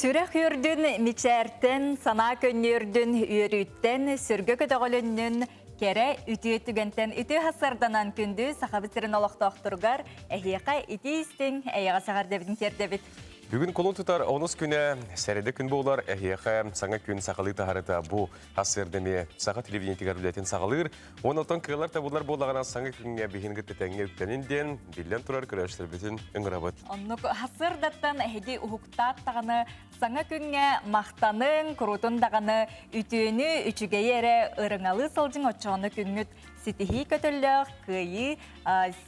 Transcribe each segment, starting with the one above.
Sürek ürdün, miçerten, sana könnürdün, üyürütten, sürgü kötügülünün, kere ütü tügenten ütü hasardanan kündü sahabıtırın olaqtaqtırgar, ehiyaka iti istin, eyağa sağar debidin terdebit. Бүгін қолын тұтар 10 күні сәреді күн болар, әйеқа саңа күн сақалы тағарыта бұ асырдеме саға телевидение тегәрілетін сағалыр. Онылтан кылар табылар болағына саңа күнге бейінгі тетәңе үктенінден білден тұрар көрәштір бетін үңірабыт. Оннық асырдаттан әйді ұхықтат тағаны саңа күнге мақтанын, құрутын тағаны ütüні үчіге ері ұрыңалы салжың отчағаны күнгіт сетихи көтілік, күйі,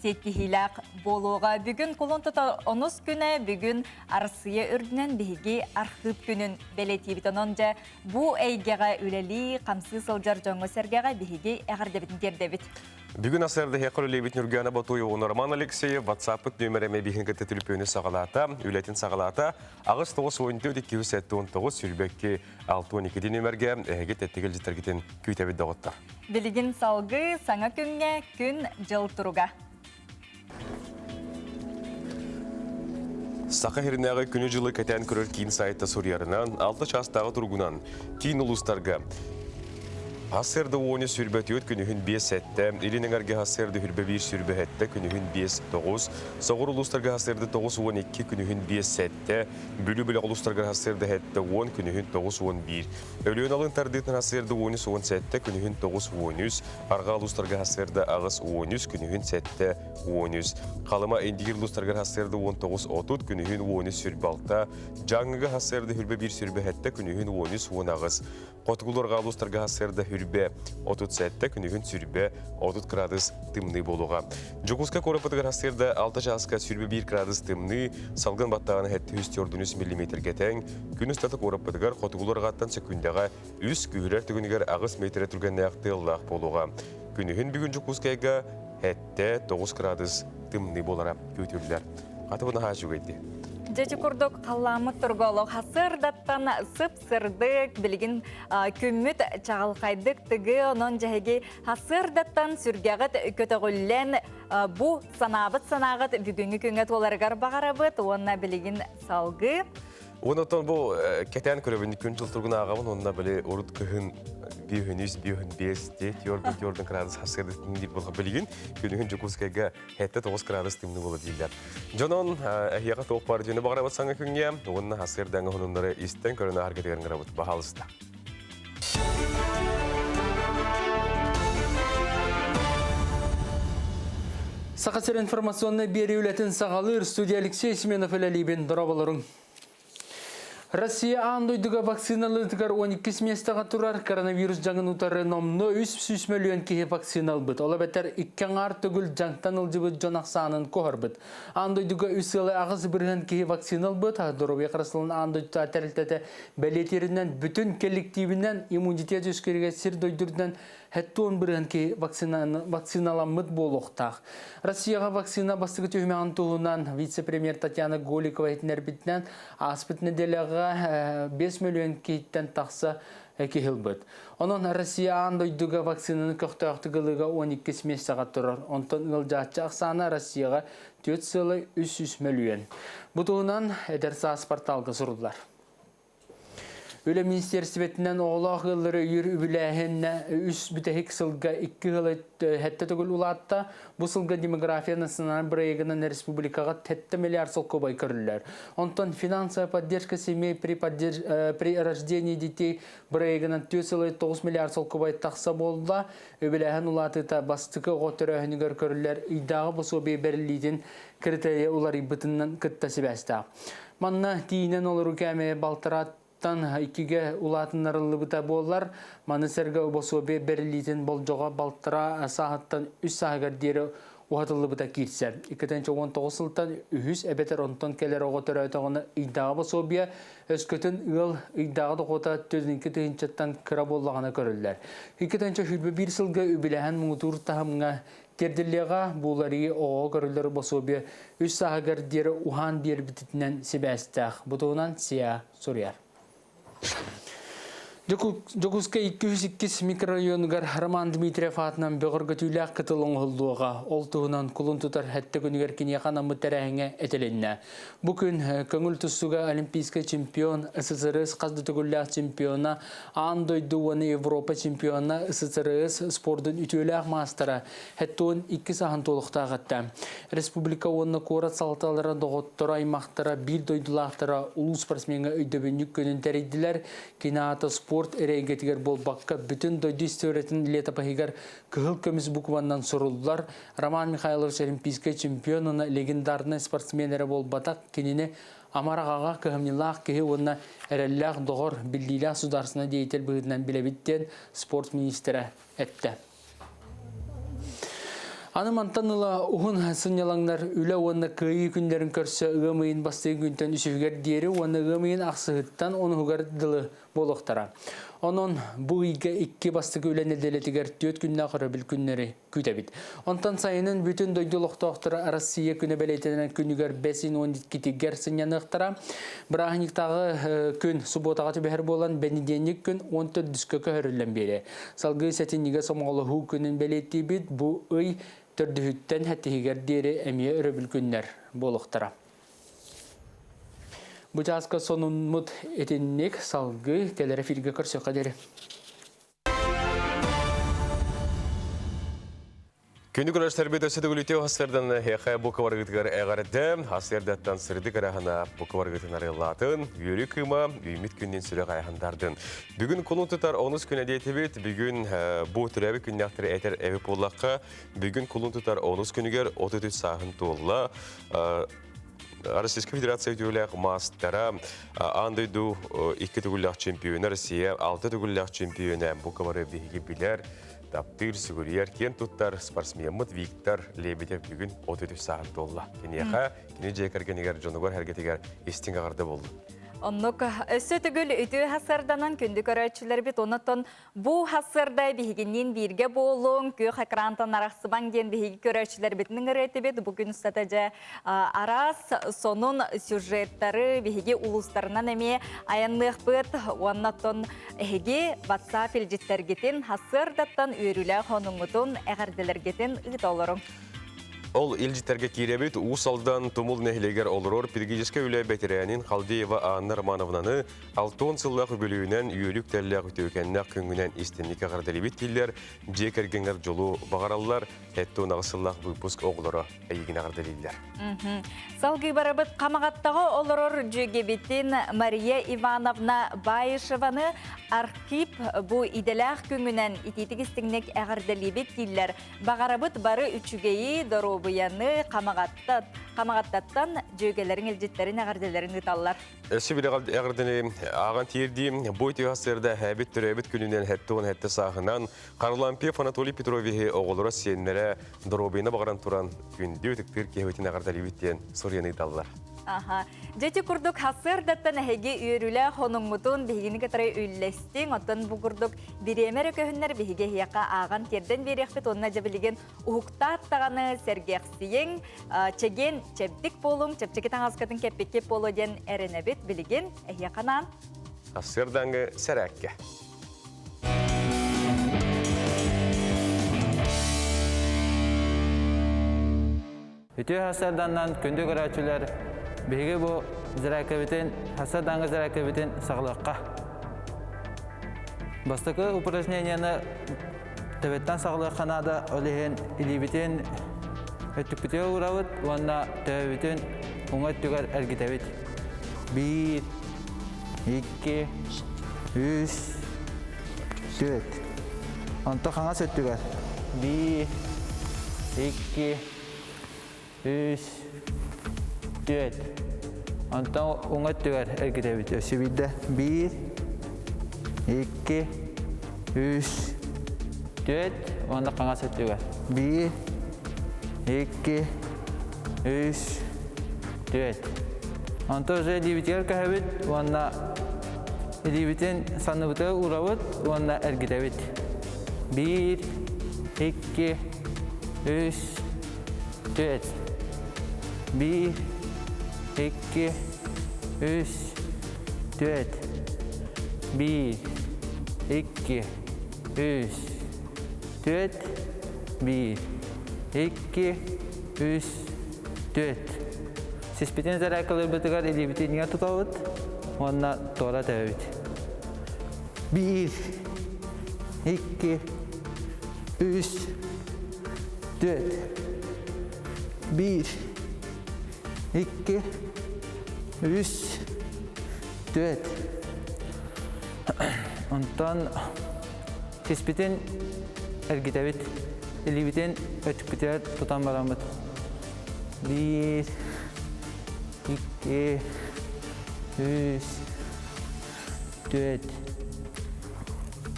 сетихилақ болуға. Бүгін қолын тұта 10 күні, бүгін арсыя үрдінен бігі архып күнін бәлетейбіт. Онынжа бұ әйгеға үләлі қамсы сылжар жоңы сәргеға бігі әғардебітін тердебіт. Бүгін асырды хеқыл үлебет нүргені батуы оны Роман Алексеев WhatsApp-ыт нөміріме бейінгі тетіліппені сағалата, үлетін сағалата, ағыз 9-14-219 сүрбекке 6-12 нөмірге әйге тәттігіл жеттергетін көйтәбет дағыттар. Білігін салғы саңа күнге күн жыл тұруға. Сақа херінәғы күні жылы кәтән көрір кейін сайты сұрыярынан 6 частағы тұрғынан кейін ұлыстарға Hasırda onu sürbet yöt günühün 5-7, ilinin erge hasırda hülbe 1 sürbehette günühün 5-9, Soğur uluslarga hasırda 9-12 günühün 5-7, Bülü uluslarga hasırda hette 10 günühün 9-11, Ölüyün alın tardetinin hasırda 10-17 günühün 9-13, Arga uluslarga hasırda ağız 13 günühün 7-13, Kalıma endigir uluslarga hasırda 19-30 günühün 13 sürbalta, Cangıga hasırda hülbe 1 sürbehette günühün 13-10 ağız, Qotgulorga uluslarga hasırda hülbe 37 күнігін сүрбе 30 градус тымны болуға. Жокуска корапытығыр асырда 6 жасқа сүрбе 1 градус тымны, салған баттағаны әтті 104 мм кетен, күн ұстаты корапытығыр қотығылыр ғаттан секундяға 3 күйірер түгінігер ағыз метре түрген аяқты ұллақ болуға. Күнігін бүгін Жокускайға әтті 9 градус тымны болара көтілілер. Қаты бұны ға жүгейді. Жечі күрдік қаламыт тұрғалық хасырдаттан сып-сырдық, білген күмміт чағылқайдық түгі, онын жәге хасырдаттан сүргеғіт көтіғілен бұ санағыт бүгінгі күнгет оларғар бағарабыт, онына білген салғы. Онытан бұл кәтән көребінді күн жыл тұрғын ағамын, онына біле ұрыт күхін бейхініз, бейхінбесте, тиордың градус хасырдықтың деп болға білген, күнігін Жокускайға әтті 9 градус тымны болы дейлер. Жонын әйеға тоқ бар жөні бағарабыт саңа күнге, онына хасырдаңы ғынындары істен көріні аргетеген ғарабыт бағалысты. Сақасыр информационны бері үлетін сағалыр студия Алексей Семенов әләлейбен дұрабаларың. Россия андойдыға вакциналыдығар 12 местаға тұрар коронавирус жаңын ұтары номны 300 миллион кеге вакцинал бұд. Ола бәтер 2 ар түгіл жаңтан ұлжыбыд жонақсанын қоғыр бұд. Андойдыға үсілі ағыз бірген кеге вакцинал бұд. Дұрубе қарасылын андойдыға тәрілтәті бәлетерінен бүтін коллективінен иммунитет өскерге сір дойдырдан Хэттуон бірінке вакциналамыд болуқтақ. Россияға вакцина бастығы түймеған туғынан вице-премьер Татьяна Голикова етінер бітінен аспыт неделяға 5 миллион кейттен тақса кехіл бұд. Онын Россия андойдыға вакцинаны көқтіғықтығылыға 12 месаға тұрар. Онтын ғылжатчы ақсаны Россияға 4,300 миллион. Бұтығынан әдерса аспарталғы сұрдылар. Öyle ministersibetinden oğlağılları yürü übüləhenne üst bütehik sılga 2 yılı hette tügül ulatta bu sılga demografiyanın sınanan bir ayağının Respublikaga 7 milyar sılko bay körüller. Ondan finansaya поддержка семей при рождении детей bir ayağının 9 milyar sılko bay taqsa bolda übüləhən ulatıta bastıqı qoturahını gör körüller idağı bu sobi berilliydin kriteriya uları bütünden kıttası bəstaq. Manna dinen olur kəmeye baltırat ikige ulatınlarılı bıta bollar, manı serge obosobe beriliten boljoğa baltıra sahattan 3 sahagar deri uhatıllı bıta kirser. 2019 yıldan 300 ebeter onton keler oğotur ötağını iddağı bosobia özkötün ıl iddağı doğota tözünki tühinçattan kıra bollağına körüller. 2021 yılga übilehen muğdur tahamına Terdilega buları oğu görüller bosobia 3 sahagar deri uhan deri bititinden sibestağ. Buduğundan siyah soruyor. Жокуска 202 микрорайонгар Роман Дмитриев атынан бөгөргө түләк кытылың холдуга ол туһунан кулун тутар хәтте күнүгер киняхан амы тәрәһеңе этеленне. Бу күн көңүл туссуга олимпийский чемпион, СССР казды түгүлләк чемпиона, андойду ваны Европа чемпиона, СССР спорттун үтүләк мастера хәттон 2 сахан толукта гатта. Республика онны корат салталары доготтора аймактара бир дойдулактара улус спортсменге өйдөбүнүк көнүн тәридилер. Кинаата спорт эрейгетигер болбакка бүтүн дойду истөретін летапахигер кыхыл көміс букваннан сорулдулар. Роман Михайлович олимпийский чемпионына легендарный спортсменері болбатак кеніне амарағаға кыхымнилақ кеге онна әрелләқ доғыр білдейләқ сударсына дейтел бұғыдынан білебіттен спорт министері әтті. Анымантаныла уғын сынялаңдар үлі оны күйі күндерін көрсі ұғымайын бастығы күнтен үшігер дері оны ұғымайын ақсығыттан оны ұғар дылы болуқтара. Onun bu iki bastığı ülen edelettiler 4 günler sonra bir günleri kütebit. Ondan sayının bütün doyduluqtaqtara Rusya günü belirtilen günüger 5-12 tigersin yanıqtara. Bırakniktağı gün subotağa tübehir bolan benidyenlik gün 14 düsköke hörülen beri. Salgı setinliğe somalığı günün belirttiği bit bu ıy tördühütten həttihiger deri emiye öröbül günler boluqtara. Bu жазғы сонунмут етіннек салғы келері фирге көрсе қадері. Күнді күнаш тәрбет өседі күлітеу хастардан хеқай бұқы барғытығар әғарды, хастардаттан сырды қарағына бұқы барғытын арылатын, үйері кыма, үймет күннен сүрі қайғандардың. Бүгін күнін тұтар 10 күн әдетебет, бүгін бұл түрәбі күннақтыры әтер әві болаққа, бүгін күнін тұтар 10 күнігер 33 сағын туылла, Российская Федерация төгіләк мастера, андойду 2 төгіләк чемпионы Россия, 6 төгіләк чемпионы бұл кабары бейгі білер, таптыр, сүгірер, кен тұттар, спортсменмыт Виктор Лебедев бүгін 33 сағын толла. Кенеға, кене жекергенегер жонығар әргетегер естің ағарды болды. Оннук өссө түгіл үті хасырданан күнді көрәтшілер бит онытын бұ хасырда бігінен бірге болуын көк экраntан арақсыбан ген бігі көрәтшілер бітінің үреті бет бүгін ұстатыжы арас сонун сюжеттары бігі улустарынан әме аянлық бұд оннатын әге WhatsApp елжеттергетін хасырдаттан үйрілі қоныңытын әғарделергетін ұйт олырың. Ол елжеттерге керебет усалдан тумул нәхилегер олырор педагогическа үлі бәтерәнин Халдеева Анна Романовнаны 6 сыллақ бөлігінен үйелік тәлләқ өтеукеннәқ күнгінен истенлік ағарделебет келдер, жекергенер жолу бағаралар, әтті онағы сыллақ выпуск оғылары әйеген ағарделейлер. Салғы барабыт қамағаттағы олырор жөгебетін Мария Ивановна Байышеваны архив бұ иделәқ күнгінен итетігістігінек ағарделебет келдер. Бағарабыт бары үчігейі дұру бұяны қамағаттаттан жөгелерін елжеттерін ағарделерін ұталар. Әсі бір ағардыны аған тиердейім, бой түйасырда әбет түрәбет күнінен әтті әтті сағынан Қарлампев Анатолий Петровихи оғылыра сенмері дұрубейна бағаран тұран күнді өтіктір кеуетін ағардалебеттен сұрияны ұталар. Жеті күрдік хасырдаттан әйге үйірілі қоныңмытын бігіні кітірі үйлестің, оттан бұл күрдік біремер өкөхінлер бігі хияқа аған терден берекпет онына жабілеген ұғықта аттағаны сәргеқсиен, чеген чәптік болың, чәпчекі таңазқатын кәппеккеп болу ден әрінәбет білеген әйяқанан. Хасырдаңы сәрәкке. Үтü hasardandan күнді көрәтшілер бейгі бұл зірәкәбетін, hasardаңғы зірәкәбетін сағылыққа. Бастықы упражненияны төбеттен сағылыққанада олеген илебетін өттікпіте ұғырауыд, онына төбетін оңат түгер әргетәбет. 1, 2, 3, 4. Онта қаңа сөттігер. 1, 2, 3, 4. Ondan ona tüver ergidebit. Ösübide 1, 2, 3, 4. Onda kanası tüver. 1, 2, 3, 4. Ondan özel libitler kahvit. Onda libitin sanıbıta uğravut. Onda ergidebit. 1, 2, 3, 4. 1, 2, 3, 4. 1, 2, 3, 4, 1, 2, 3, 4. Sispiten zarakalı bitigar elibiti niye tutavut? Ona tora tevit. 1, 2, 3, 4, 1, 2, 3, 4. Ondan sispiten ergitevit. Elibiten ötük biter tutan baramut. 1, 2, 3, 4,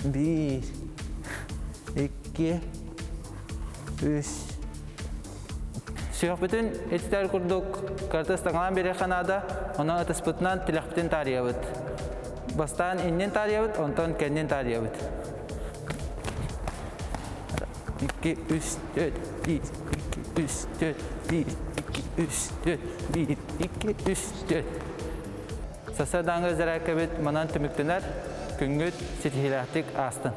1, 2, 3. Siyah bütün etkiler kurduk. Kartas tanggalan beri kanada, ona atas putnan tilak bütün tariyawat. Bastan innen tariyawat, ondan kennen tariyawat. 2, 3, 4, 1, 2, 3, 4, 1, 2, 3, 4, 1, 2, 3, 4. Sasa dangı zarakabet manan tümüktener, küngüt sitihilahtik astın.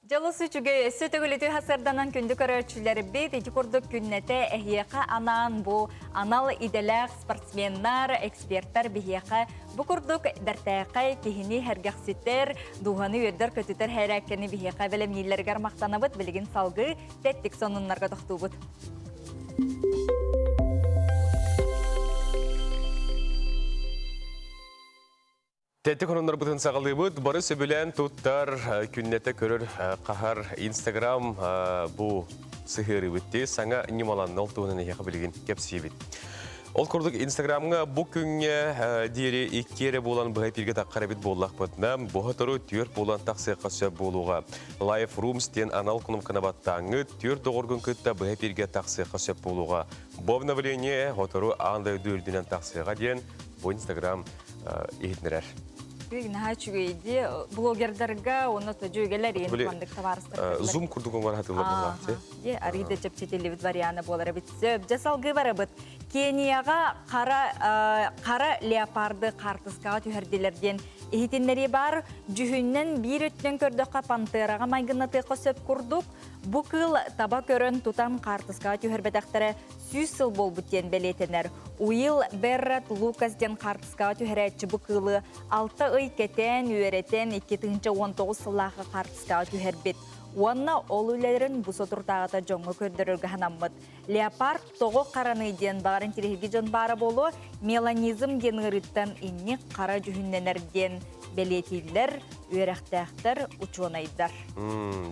Жалыс үчүгө сөтөгүлүтү хасырданан күндүк көрөчүлөр бит эти курдук күннете эхияка анан бу анал иделек спортсменнар, эксперттар бихияка бу курдук дартайкай кихини хергахситтер духаны өйдөр көтүтөр хайраккени бихияка белемнилерге мактанабыт билигин салгы теттик сонуннарга токтубут. Тәтті қонынлар бұтын сағалыбыд, бары сөбілен тұттар күннеті көрір қағар Инстаграм бұл сығыры бітті, саңа немаланын олтуғынан еқі білген кепсі бит. Ол көрдік Инстаграмға бұл күнге дейірі еккері болан бұғай перге таққары бит болақ бұтына, бұғытыры түйір болан тақсы қасы болуға. Life Rooms тен анал күнім қанабаттаңы түйір доғыргын күтті бұғай перге тақсы қасы болуға. Бұл обновление ғотыры аңдай дөйілдінен тақсыға ден бұл Инстаграм ехетнерер. Наха чугейди блогердерга оны төжөгелер ен кандык товарыстар. Зум курдук оңар хатırlar булат. Ариде чепчетелебит варианы болар бит. Жасалгы бар бит. Кенияга кара леопарды картыска төһөрдилерден эхитиннери бар. Жүһүннен бир өттөн көрдөккө пантерага майгынаты косып курдук. Бу кыл таба көрөн тутан картыска төһөрбетактары 100 жыл болбут ден белетенер. Уил Беррат Лукасден картыска төһөрәтчи бу кылы 6 ай кетен үйрәтен 2019 сыллағы картыска төһөрбет. Уанна ол үлелерин бу сотуртагыта жоңго көрдөрөргө ханаммыт. Леопард того караны ден барын тиреги жон бары болу меланизм ден ырыттан инни кара жүһүнненерден белетиллер, үйрәктәктер учонайдар.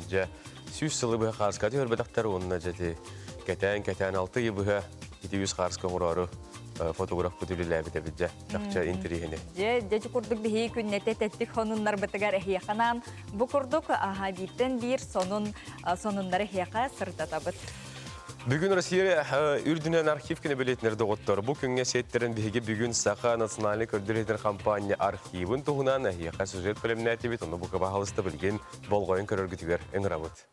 Жа 100 жылы бу картыска төһөрбетактар онна жати кетен 6 йыбыга 200 картыска урары фотограф бүтүлүләбе дебидже такча интерьерне. Же курдук бихи күннете теттик хонуннар бытыгар эхияканан бу курдук биттен бир сонуннар эхияка сырдатабыт. Бүгүн Россия үрдүнөн архивкени билетинер доготтор. Бу күнгө сеттерин биги бүгүн Саха националдык көрдүрөтөр компания архивин тугунан эхияка сюжет бөлүмүнө ону бу кабалысты билген болгоюн көрөргүтүгөр эңрабыт.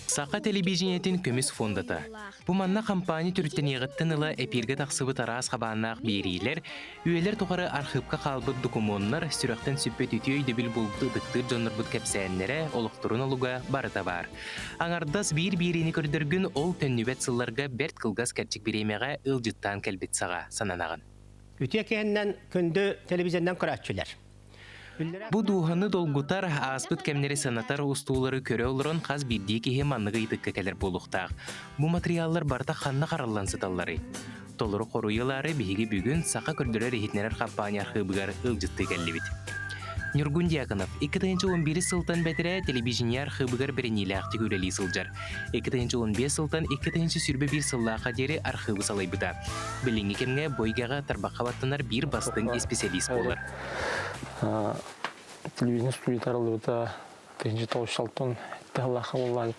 Сақа телевидениятин көміс фондата. Бұ манна компания түрттен еғіттен ұлы әпирге тақсыбы тарас қабаннақ берейлер, үйелер тұғары архивқа қалбыт документар сүректен сүппет үтіой дебіл болбыты дықтыр жоныр бұд кәпсәнлері олықтырын олуға барыта бар. Аңардас бір-бірені көрдіргін ол төннүбет сылларға бәрт қылғас кәрчік біремеға ұлжыттан кәлбет саға сананағын. Үтіе кейіннен күнді телевизиондан көрәтшілер. Бу дуһаны долгутар аспыт кемнери санатар устуулары көрө олорон каз бирдии кеhe манныгы итыкка келер болуктаак. Бу материаллар барта ханна караллансыталлары. Толору коруялары биһиги бүгүн сака көрдөрөр эхитнерер компания архивыгар ылжытты келлибит. Нургун Дьяконов 2011 сылтан бәтірі телевизия архивыгар бірінейлі ақты көрелі сылжар. 2015 сылтан 2 сүрбе бір сыллаға дері архивы салай бұда. Біліңі кемге бойгаға тарбаққа баттанар бір бастың специалист болар. Телевизия студиятарылы бұта 1996 тағылаққа болай.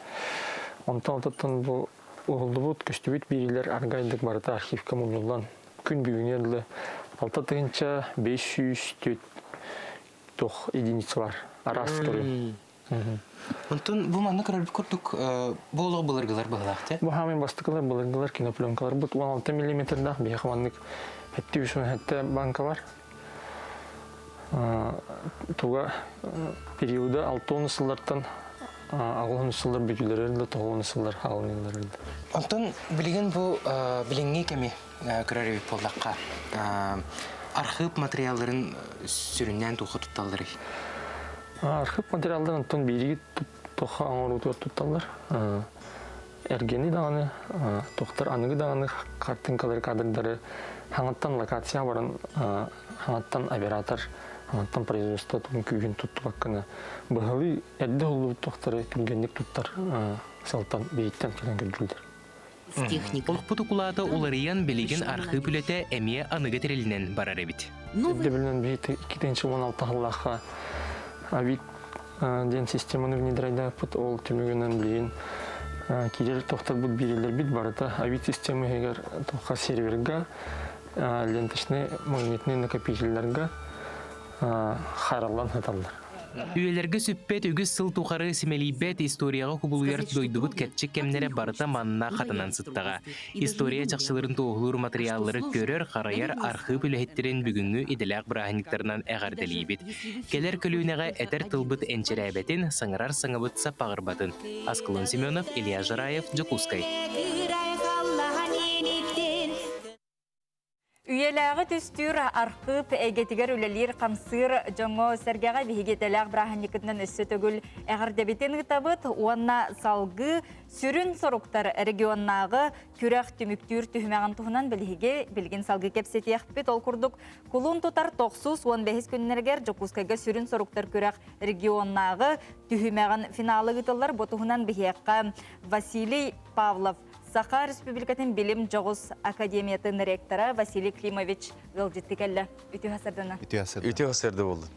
Онтан отаттан бұл ұғылды бұд көстібет берілер аргайдық барыта архивка мұнылдан. Күн бүгінерлі 500 тох единицалар арас көрі. Онтон бу манна көріп көрдік болығы бұлырғылар бұғылақты? Бұ хамын бастықылар бұлырғылар, кинопленкалар. Бұд 16 мм-дақ бейқы маннық әтті үсін әтті банка бар. Туга периода 6 сыллардан 6 сыллар бүтүлөрүлдө 9 сыллар халыныларылды. Онтон билген бу билинги кеми көрөрүп болдакка архив материалларын сүрүннән тухы тутталдыры. Архив материалдарын тон бириги тоха аңырутур тутталар. Эргени даганы, тоқтар аныгы даганы картинкалар кадрдары хаңаттан локация барын, хаңаттан оператор, хаңаттан производство күйін тутту бакканы. Быгылы әдді олу тоқтары күнгенлік туттар салтан бейттен келен көрділдер. Олықпыты кулата уларыян билеген архив үлеті әмие аныгы терелінен барар әбіт. Әдді білінен бейті 2-16 ғыллаққа авик ден системаны внедрайда пұт ол түмігінен білген Кирер тоқтар бұл берелер бит барыта авит системы егер тоққа серверга ленточный магнитный накопительлерга хараллан хаталдар. Үйелерге сүппет үгіз сыл тухары семелейбет историяға кубулуяр дойдубут кәтчік кемнері барыта манна қатынан сыттаға. История чақшыларын тоғылыр материаллары көрер қарайар архив үліхеттерін бүгінгі иделяқ бірахниктарынан әғарделейбет. Келер көлуінеға әтер тылбыт әнчерәбетін саңырар саңабыт сапағырбатын. Аскылын Семенов, Илья Жараев, Джокускай. Үйеләғы түстүр арқып әгетігер үлелер қамсыр жоңо сәргеға вегетеләғ браханикетнен өссі төгіл әғардебетен ғытабыт, онна салғы сүрін соруқтар регионнағы күрәқ түміктүр түхімәғын тұхынан білген салғы кепсеті яқпет ол күрдік. Құлын тұтар 9-15 күннергер Жокускайға сүрін соруқтар күрәқ регионнағы түхімәғын финалы ғытылар бұтығынан бігеққа Василий Павлов. Саха Республикатын Билим Жоғыз Академиятын ректоры Василий Климович ғылжеттікәлі. Үті ғасырдына? Үті ғасырды болды.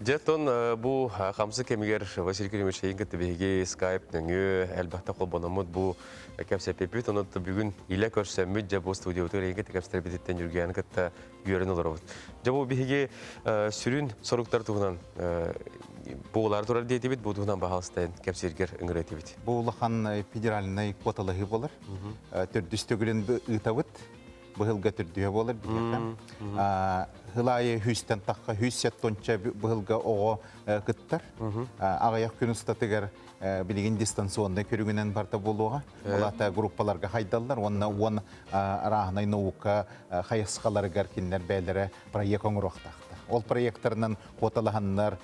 Жеттон бұл қамсы кемігер Василий Климович еңгітті бейге скайп нөңі әлбәқті қолбанамыд бұл кәпсәпепет. Онытты бүгін илі көрсәмміт жа бұл студиотыр еңгітті кәпсәпететтен жүрген кітті үйерін олар олды. Жа бұл бейге сүрін соруқтар тұғынан бұғылар тұрар дейті бет, бұл тұғынан бағалыстайын кәпсергер үңір әті бет. Бұғылақан федеральный квоталығы болар. Түрдістігілін ұтавыт. Бұғылға түрдіге болар. Хылайы хүстен таққа хүссет тонча бұғылға оғы күттар. Ағаяқ күн ұстатығар білген дистанционды көрігінен барда болуға. Олата группаларға хайдалар. Оны рағынай науқа қайықсқаларығар кенлер бәлері проект оңыр оқтақты. Ол проекттарынан қоталағанлар,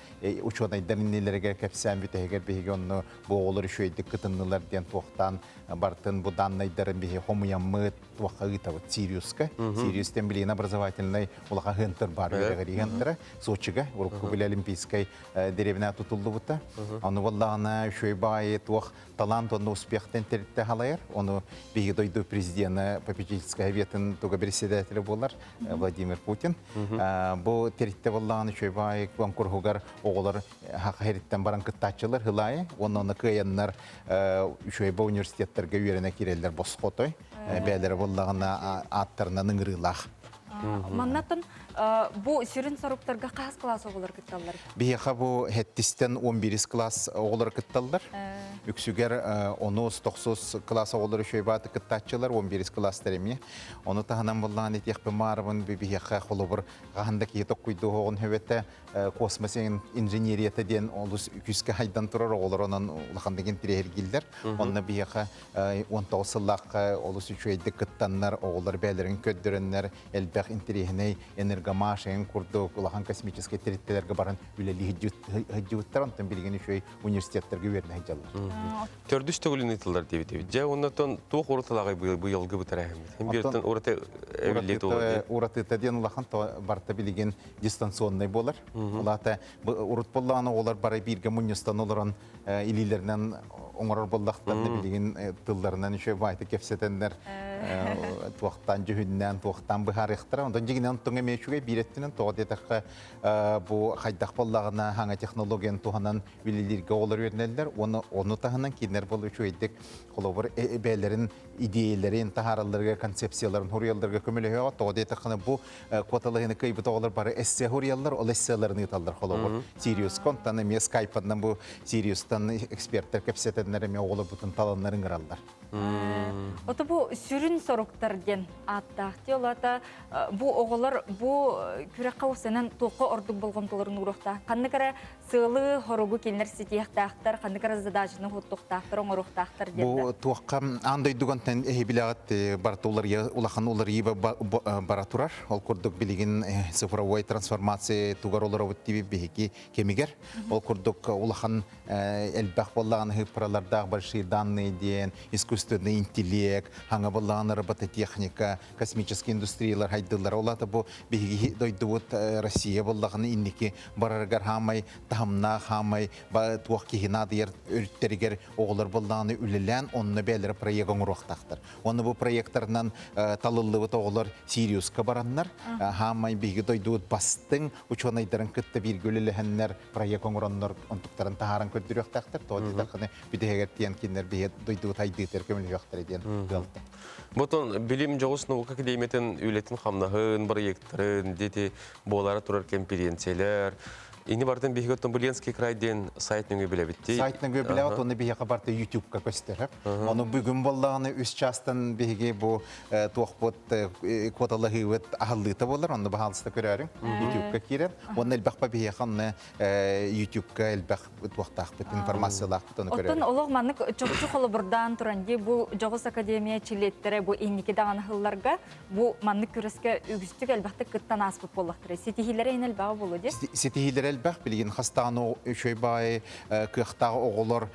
ученайдарын нелерге кәпсән бүтәгер бейге оны боғылыр үшөйді күтінлілер ден тоқтан бартын бұданнайдарын бейге хомуяммыт туаққа ғытавыт Сириуска. Сириустен білген образовательный олаға ғынтыр бар өрегері ғынтыры. Сочиға, Урукку білі олимпийскай деревіне тұтылды бұта. Оны болағына үшөй бай туақ талант, оны успехтен терітті халайыр. Оны бейге дойды президенті попечительская ветін туға председателі болар Владимир Путин. Бұл терітті болағына үшөй бай конкурғығар оғылар хақыреттен баран күттачылар ғылайы. Оны күйенлер үшөй бай университеттерге үйеріне керелер босқотой. Бәлері болағына аттарынан ұңырылақ. Маннатын bu sürün soruqlarga qaz klass oğullar kıttallar? Biheqa bu 7-ten 11 klass oğullar kıttallar. Üksüger 10-9 klass oğullar şöybatı kıttatçılar 11 klass teremi. Onu tahanan bollan etiyek bimarvın biheqa xolubur qahanda ki toquydu oğun hövete kosmosin inženeriyete den olus küske haydan turar oğullar onun ulaqandagin tirehilgiller. Onu biheqa 19 yıllaq olus üçeydi kıttanlar oğullar bəylərin köddürənlər elbəq interihine Гамашен курдук улахан космический территорияларга баран үлели хыджуттар антын билген үшөй университеттерге берне хыджалар. Төрдүш төгүлүн айтылар деп. Жа оннотон тук урталагы быйылгы бутарахым. Hem бертен урата эвилет олар. Урата таден улахан барта билген дистанционный болар. Улата урут болланы олар бара бирге муньстан оларан илилернен оңорор болдактан билген тылларынан үшөй байты кепсетендер туактан жүһүннән туактан быхарыктар. Ондан жигинен тоңе мечүгө биретинен тоодетакка бу хайдак боллагына хаңа технологияны туханан билилерге олар бернелер. Оны таханан кинер болучу эдик колобор бәлерин идеяларын тахараларга концепцияларын хурияларга көмөлөйгө тоодетакка бу квоталыгыны кыйбыт олар бары эссе хуриялар ол эсселерин италдар колобор. Сириус контаны ме скайпдан бу Сириустан эксперттер кепсетенлер ме олар бутун таланларын кыралдар. Ото бу сүрүн күн соруктар ден аттақты олата бу оғылар бу күрек қауысынан тоқы ордық болған толырын ұрықта. Қаннықара сылы хоругу келінер сетияқтақтар, қаннықара задажыны хуттықтақтар, оңырықтақтар деді. Бу туаққа андай дугантан билағат барты олар улахан олар ебі бара турар. Ол күрдік білеген цифровой трансформация тугар олар өт тиби бейкі кемигер. Ол күрдік улахан әлбәқ боллаған ғыпыралардағы большие данные ден, искусственный интеллект, хаңа боллаған робототехника, космический индустриялар хайдылар. Олата бу бейгі дойдуыт Россия боллаған иннеки бараргар хамай, тахамна хамай, туақ кехинады ер өрттерігер оғылар боллағаны үлілен, онны бәлері проектің ұрықтақтыр. Оны бұл проекттарынан талылығы оғылар Сириусқа бараннар, хамай бейгі дойдуыт бастың, учонайдарын күтті бір көлілігіннер проектің ұрыннар онтықтарын тағарын көрдіріқтақтыр. Тоғыды тақыны бүдігер тиен кенлер бейгі дойдуыт айдығытыр көмілі жоқтыр еден ғылды. Бұтын білім жоғыс наука академиятын үйлетін қамнағын, проекттарын, деті болары тұрар конференциялар. Ини бартын бейгі Томбуленский крайден сайтның өбілі бітті. Сайтның өбілі бітті, оны бейгі барты YouTube-ка көстеріп. Оны бүгін болағаны үс частын бейгі бұл туақпыт квоталығы өт ағылыты болар. Оны бағалысты көрерің YouTube-ка керер. Оны әлбәқ ба бейгі қанны YouTube-ка әлбәқ туақтақ біт, информациялақ біт, оны көрерің. Оттон олық манық чоқчу қолы бұрдан тұранде бұл Жоғыс Академия чилеттері бұл енеке даған ғылларға бұл манық көреске үгістік әлбәқті күттан аспып болықтыры. Сетихилері ен әлбәғы болу де? Сетихилері әлбәқ білген қастағын өшөй бай күйіқтағы оғылар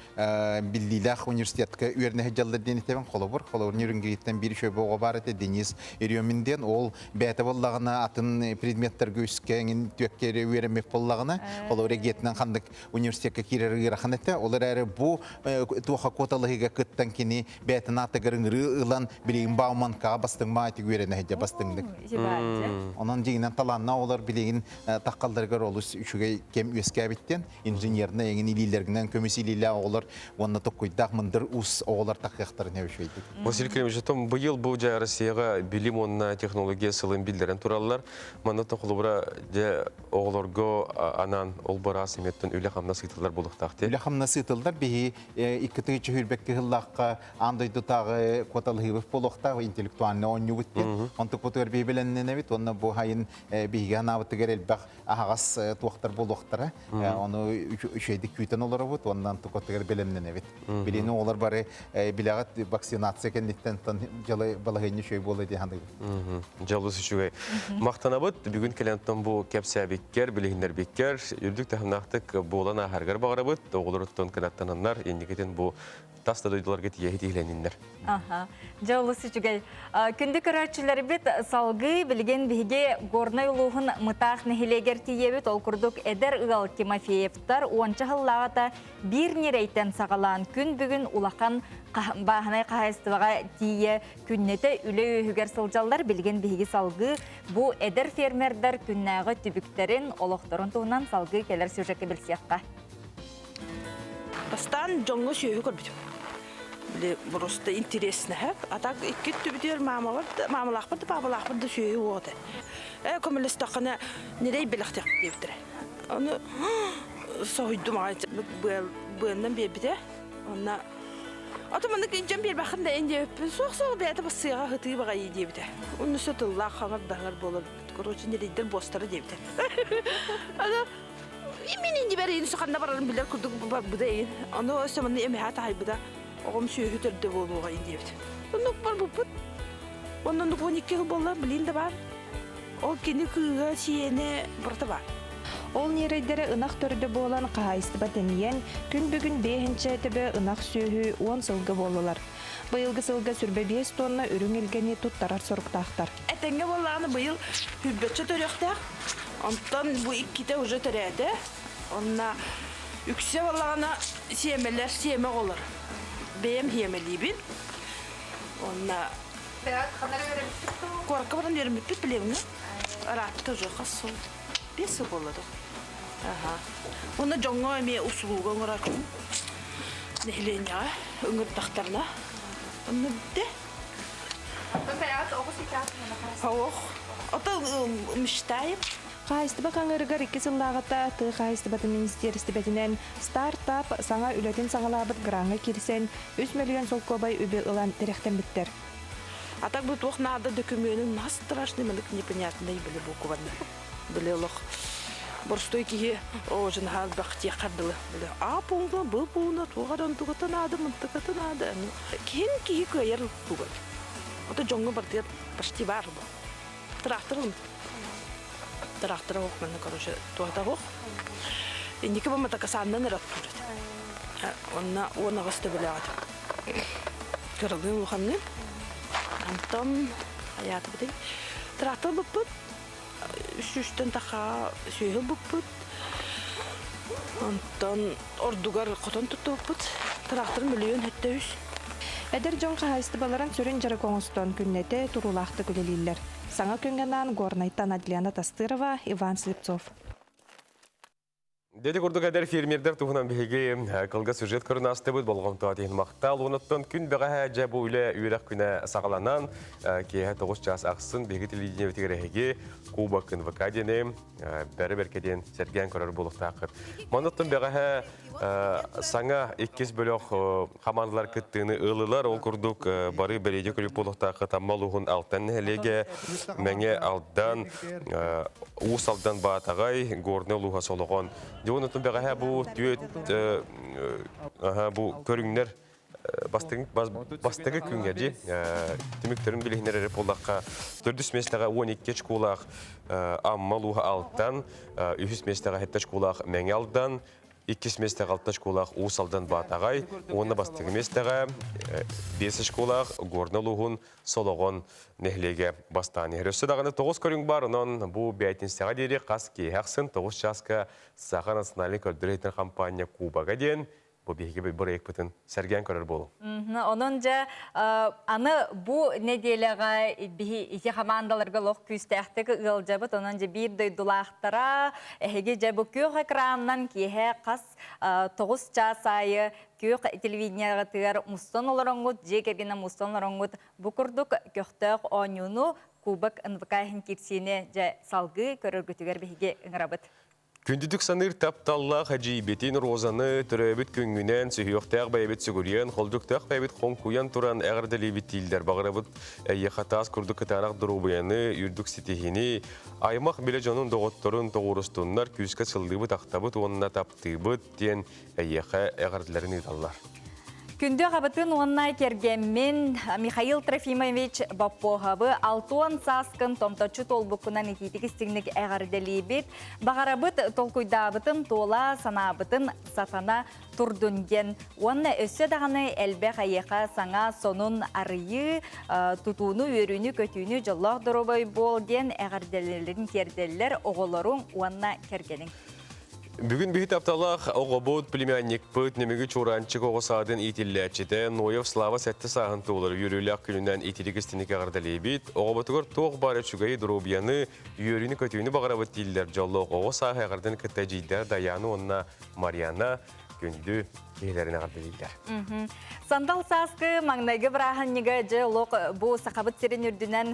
білдейләқ университетке үйеріне жалдар денетебен қолы бұр. Қолы үрнерінгейттен бір шөй бұға бар әті Денис Еремінден. Ол бәті болағына атын предметтер көйіскенін түйеккері үйеремек болағына. Қолы өрегетінен қандық университетке керері ғырақын әті. Олар әрі бұл туақа коталығыға күттен кені бәтін атығырың ұлан білеген Бауманқа бастың маайты үйеріне әді бастыңдық. Онан жегінен таланна олар білеген таққалдырғыр олыс үшіге кем өске әбіттен инженеріне еңін илилергінен көмесі илилі оғылар онына тоққойдақ мұндыр ұс оғылар тақияқтарын әвішейді. Василий Кремович, бұйыл бұл жай Россияға білім онына технология сылын білдерін туралылар. Маннатын құлыбыра де оғыларғы анан ол бұра семеттің үлі қамна сыйтылдар болықтақты. Үлі қамна сыйтылдар бейі иккітігі хүрбекті ғыллаққа андайды тағы коталығып болуқтағы интеллектуальны оңны өттен. Онты көтігер бей біліннен әбет, онына бұл хайын бейге анабытығыр әлбәқ ағас туақтар болуқтары. Оны үшейді күйтін олар бұд, онынан көтігер біліннен әбет. Білені олар бары білағат вакцинация кәндеттен жылы балағыны шөй болы дейханды. Жалысы шүгей. Мақтана бұд, бүгін кәлемттен бұл кәпсі әбеккер, білігіндер беккер, үрдік тәхімнақтық болан ағарғар бағара бұд, оғылыр ұттан кәнаттананлар, ендекетін бұл таста дойдыларға тиехи тейленіндер. Жалысы шүгей. Күнді көрәтшілер бет салғы білген біге горнай ұлуғын мұтақ нәхелегер тиебет ол күрдік әдір ұғал Тимофеевтар 10 жыллағата бір нерейттен сағалан күн бүгін ұлақан бағынай қағайыстываға тие күннеті үлі өйігер сылжалдар білген бігі салғы бұ әдір фермердар күннәғы түбіктерін олықтырын туынан салғы келер сюжеті білсияққа. Бастан жоңғы сүйі көрбітім. Просто интересно. А так iki tübüdür mamalar bıdı babalar bıdı şöyle oldu. Komünist takına nereye bilektek deyiptir. Onu soydum ağacı bu yandan bir de. Ona otomatik incem bir bakın da ince öpün. Soğuk bir adı basıya hıtığı bağa iyi deyiptir. Onu sötüller kanır dağır bolur. Korocun nereydir bostarı deyiptir. Onu eminim ki beri sokanına vararım bilir kurduk bu da iyi. Onu o zaman emeğat haybuda. Oğum suyuğu türde boluğa indiyevdi. Onu var bu put. Ondan da 12 yıl bolla bilin de var. O kendi kıyığa siyene burada var. Ол нередері ынақ түрді болан қағайысты батениен, күн бүгін 5-ші тібі ынақ сүйі 10 сылғы болылар. Бұйылғы сылғы сүрбе 5 тонна үрің елгені тұттарар сұрықтақтар. Әтенге болағаны бұйыл хүрбетші түректақ. Онтан bu ikide уже töredi. Onunla yüksek olağına siyemeler siyeme olur. Benim siyemeliyim. Onunla korku varan yerim bitmiş bileyim mi? Arattı da kasıl. Bir sık oldu. Aha. Onda jonga emi usuluğa olarak nehlen ya, ıngır taktarına. Onu de. Ben beyaz oğuz hikayetini bakarım. Oh. O da müştahip. Қайыстыбы қаңырығыр 2 сыллағыта тұй қайыстыбаты министерістібетінен стартап саңа үлетін сағалабыт граңы керсен 3 миллион сол көбай өбе ұлан тіректен біттер. А так бы тух надо документы, нас страшно, мы непонятно и были буквально. Были лох. Борстой кие, о, жена бахти кардылы. А полно, был полно, тугадан тугата надо, мантагата надо. Кем кие кайер тугат. Это джонгу бартет почти барбо. Трактор ох, мен, короче, тугата ох. И никого мы так асандан раттурит. Он авастабилят. Кырылдын лухамны. Антон, аят бди. Трактор бупут. Үстен таха сүйел бупут. Антон ордугар котон тутупут. Трактор миллион хетте үс. Эдер жон кахайсты баларан сүрін жары коңыстон күннете турулақты күлелилер. Саңа күнгенан Горнайтан Адлиана Тастырова, Иван Слепцов. Деди курдук әдер фермердер туғынан беге кылга сюжет көрін асты бұд болған туатейін мақтал. Оныттан күн бәға жа бұл үйрек күні сағаланан кейі 9 жас ақсын беге телевидение өтігірі Кубок НВК дене бәрі беркеден серген көрір болықта ақыр. Оныттан бәға саңа 2 бөлік қамандылар күттіні ұлылар ол курдук бары бәрейде көріп болықта ақыр таммал ұғын алтан әлеге мәңе алдан уыс алдан батағай горны ұлыға солығын. Jonathan бәға бұл түйет бұл көріңдер бастығы күнгерде түміктерін білігінер әріп олаққа 400 местаға 12 школақ аммалуға алттан, 300 местаға хетті школақ мәңе алдан, 2 местаға 6 школақ уыс алдан батағай, оны бастығы местаға 5 школақ горналуғын солығын нәхлеге бастаны. Рөсі дағаны 9 көрің бар, онын бұл бәйтін сәға дейірі қас кейхақсын 9 жасқа Саха национальный көлдірейтін компания Кубаға ден бұл бейге бір екпітін сәрген көрір болу. Onun ja аны bu nedelege iki komandalарга лох күстәхтеге ылжабыт, onun ja bir дойдулақтара, әхеге ja bu көк экраннан кие қас 9 час айы көк телевидениеға тыгар мустон оларыңгут, жекергені мустон оларыңгут, bu курдук көқтөк ойнуну Кубок НВК-хин кирсине ja салгы көрөргүтүгер бейге ыңырабыт. Күндүдік саныр тапталла хажибетін розаны түрәбіт күнгінен сүйіқтәқ бәйбет сүгірген, қолдықтақ бәйбет қонқуян тұран әғірділі біттілдер бағырабыт әйеқатас күрдік кітанақ дұрубияны үрдік сетехіні аймақ біле жанын доғыттырын тоғырыстынлар күскі сылдыбыт ақтабыт онына таптыбыт ден әйеқі әғірділерін идаллар. Күнді қабытын оннай кергенмен Михаил Трофимович Баппоғабы 6 саскын томточу толбукунан ититігі стигнік әғарделейбет, бағарабыт толкуйдабытын тола санабытын сатана турдунген. Онна өсі дағаны әлбе қайеқа саңа сонун арыйы, тутуыны, өріні, көтүйіні жыллақ дұрубай болген әғарделерін керделер оғылырың онна кергенің. Бүгін бейт апталақ оғабот племянник бұд немегі чуранчық оғысадың итілләтчеті Ноев Слава сәтті сағын толыр үйрілік күнінен итілік істінік ағырдалейбет. Оғаботығыр тоқ бары чүгай дұрубияны үйеріні көтүйіні бағарабыт дейілдер жолы оғысағы ағырдың кітті жейдер Даяны онына Марияна күнді кейлерін ағырдалейдер. Сандал саскы маңнайғы бірағаннеге жылық бұл сақабыт серін үрдінен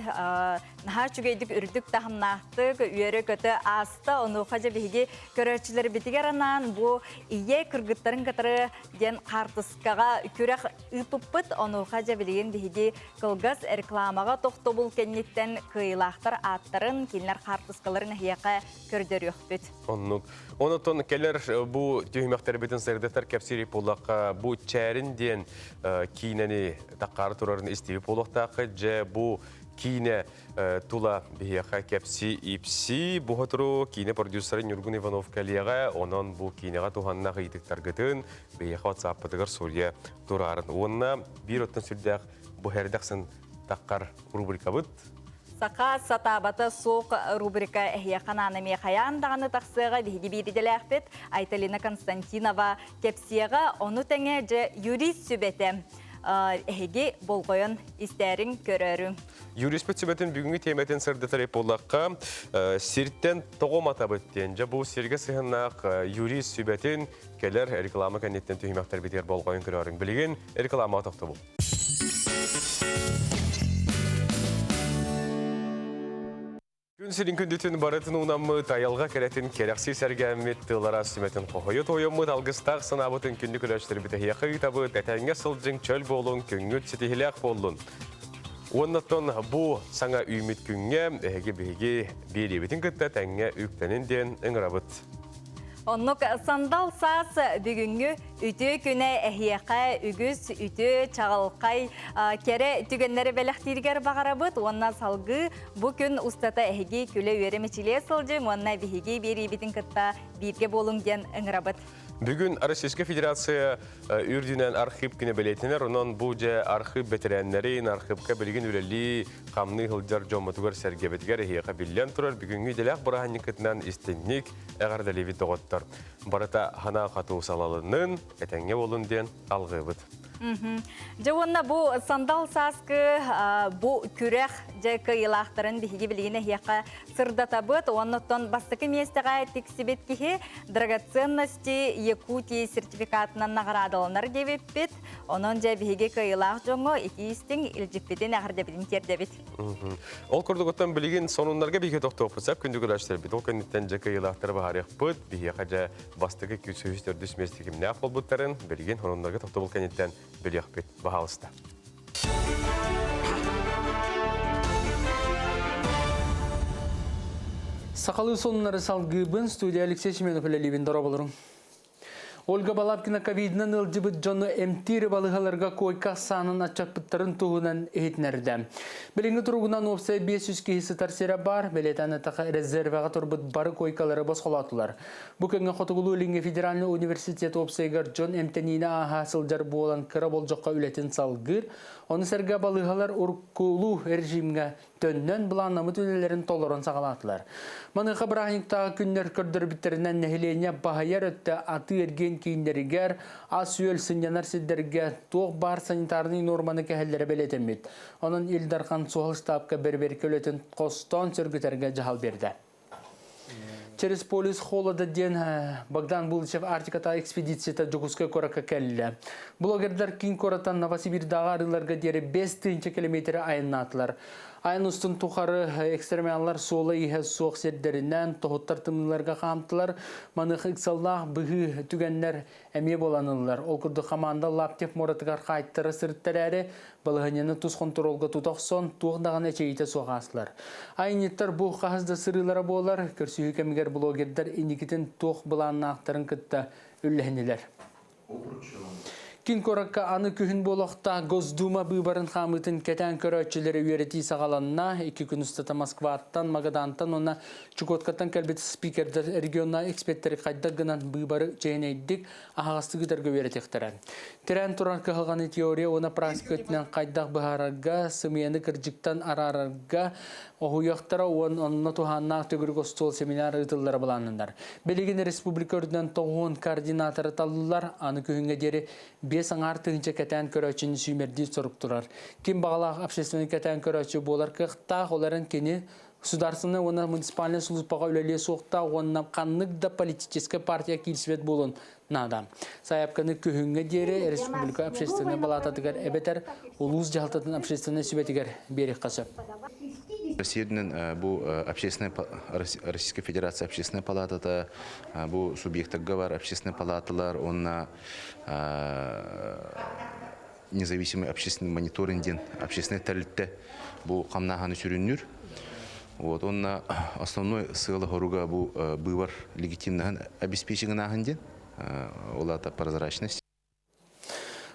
наға чүгейдік үрдік тағымнақтық үйері көті асты онуға жабеге көрәтшілер бетігер анан бұл ие күргіттарын кітірі ден қартысқаға көрәқ үпіппіт онуға жабелеген беге қылғыз рекламаға тоқты бұл кеннеттен қиылақтар аттарын келінер қартысқаларын әйеқа көрдер өқпет. Онытын келер бұл түйімектер бетін сәрдеттер кәпсері болаққа бұл чәрін ден кейінені таққары тұрарын істейіп болықтақы жә бұл кейіне тула бейеқа кәпсі ипси бұғытыру кейіне продюсері Нюргун Иванов кәлеға онын бұл кейінеға туғанына ғидіктар гітін бейеқа ватсаппытығыр Сурия тұрарын. Онына бір өттін сүрдәқ бұл әрдәқсын таққар рубрика бұд. Сақа сатабаты соқ рубрика әйеқан анаме қаяндағаны тақсыға бейді бейділәқпет Айталина Константинова кепсияға оны тәңе жа юрист сүбеті әйге болғойын істерін көрерін. Юрист сүбетін бүгінгі теметін сырдытар еполаққа сирттен тоғым атабыттен жа бұл сирге сығынақ юрист сүбетін келер реклама кәнеттен түйімектер бетер болғойын көрерін білген реклама атақты бұл. Күнсерін күндетін барытын ұнамы тайалға кәретін керекси сәргәмет тылара сүметін қоғайы тойымы талғыстақ сынабытын күнді күләштері біті яқы ұйтабы тәтәңе сылжың чөл болуын күнгіт сетихіләқ болуын. Оннаттон бу саңа үміт күнге әге-беге беребетін кітті тәңге үктенін ден ыңырабыт. Оннук сандал саас бүгүнгү үтө күнэ эхияқа үгүс үтө чағалқай кере түгеннері бәліқтиргер бағарабыт. Онна салғы бұ күн устата эхиги күлі өремечіле сылжы, онна бігіге бері бітін кітта бирге болың ден ыңырабыт. Бүгін Российская Федерация үрдінен архив күні білетінер, онын бұл же архив бетерәнлерін, архивка білген үлелі қамны ғылдар жоматуғар сәргебетігер ehияқа білген тұрар. Бүгінгі деләқ бұрағын кітінен істеннік әғардалеві тоғыттар. Барата хана қату салалының әтәңе болын ден алғыбыт. Жауынна бұл сандал саскы, бұл күрек жәкі илақтарын бігіге білгені яқа сырдатабыт. Оннықтан бастықы местіға тексібет кеге драгоценности Якутии сертификатынан нағырадылынар дебет бет. Onun жа бігіге кыйлақ жоңы екейістің үлжіппеден ағырдабетін тердебет. Ол күрдіғыттан білген сонынларға бігі тоқты опырсап күндігір аштар бет. Ол күндіктен жәкі илақтары бағарық бұд, бігі қажа бастықы күсөйістер дүсместігімне ақыл бұттарын білген сонынларға тоқты бұл кәнеттен білек бет бағалысты. Сақалы сонунары салгыбын студия Алексей Семенов ләлебен дора болырың. Ольга Балапкина ковиднан ылжыбыт жону эмтири балыгаларга койка санын ачапыттарын туғынан эхетнерді. Біліңгі тұрғынан опса 500 кейсі тарсера бар, белетаны тақа резерваға тұрбыт бары койкалары босқолатылар. Бүкінгі қотығылу Линге Федеральный университет опсайгар Джон Эмтенина аға сылжар болан кыра болжаққа үлетін салгыр, оны сәрге балыгалар ұрқулу режимге төннен бұлан намыт үлелерін толырын сағалатылар. Маныға бірағынықтағы күннер көрдір біттерінен нәхілене бағайар өтті аты ерген кейіндерігер, ас үйел сынянар сиддерге тоқ бар санитарный норманы кәхелері белетемет. Оның Илдархан соғылстапқа бір-бір көлетін қостан сөргітерге жағал берді. Через полис холода ден Богдан Булычев Арктиката экспедицията Джокускай корака келді. Блогердар кин коратан Новосибирдағы арыларға дері 5 километр айынатылар. Айын ұстын тұқары экстремиялар солы ihe соқ сердерінен тоғыттар тымыларға қамтылар. Манық ықсаллақ бұғы түгенлер әме боланылар. Ол күрді қаманда лаптеп моратығар қайттары сұрыттар әрі балығынені тұз контролға тұтақсон туғдағын әчейті соғасылар. Айынеттар бұл қағызда сырылары болар. Көрсүйі кәмігер блогердар иникетін тоқ бұланын ақтарын күтті үлләнелер. Кин коракка аны күхін болақта Госдума бұйбарын қамытын кәтән көрәтшілері үйереті сағаланына 2 күн ұстата Москваттан, Магадантан, оны Чукоткаттан кәлбеті спикердер регионна эксперттері қайда гынан бұйбары жайын әйдік ағасты күдерге үйеретектірі. Тирән тұрар қығылғаны теория оны практика өтінен қайдақ бұхарарға, сымияны кіржіктан арарарға, оғуяқтара онына туғаннақ төгіргі стол семинар ұтылдары бұланындар. Белеген республика өрдінен тоғуын координаторы талылар, аны күхінге дері 5 аңартығынша кәтән көрәчіні сүймерді сұрып тұрар. Кем бағалақ общественный кәтән көрәчі болар қықтақ оларын кені государственный оны муниципальный службаға үлеле соқта онына қанлық да политическая партия келсвет болын нада. Саяпқаны күхінге дері республика общественный балататығар әбетер ұлыз жағалтатын общественный сүбетігер берек қасы. Россияның бұл Российская Федерация общественная палатата, бұл субъекттігі бар общественный палаталар, онына независимый общественный мониторингден, общественный тәлітті бұл қамнағаны сүріннір. Онына основной сылы ғоруға бұл бұйвар легитимнағын обеспечігін ағынден, олата прозрачность.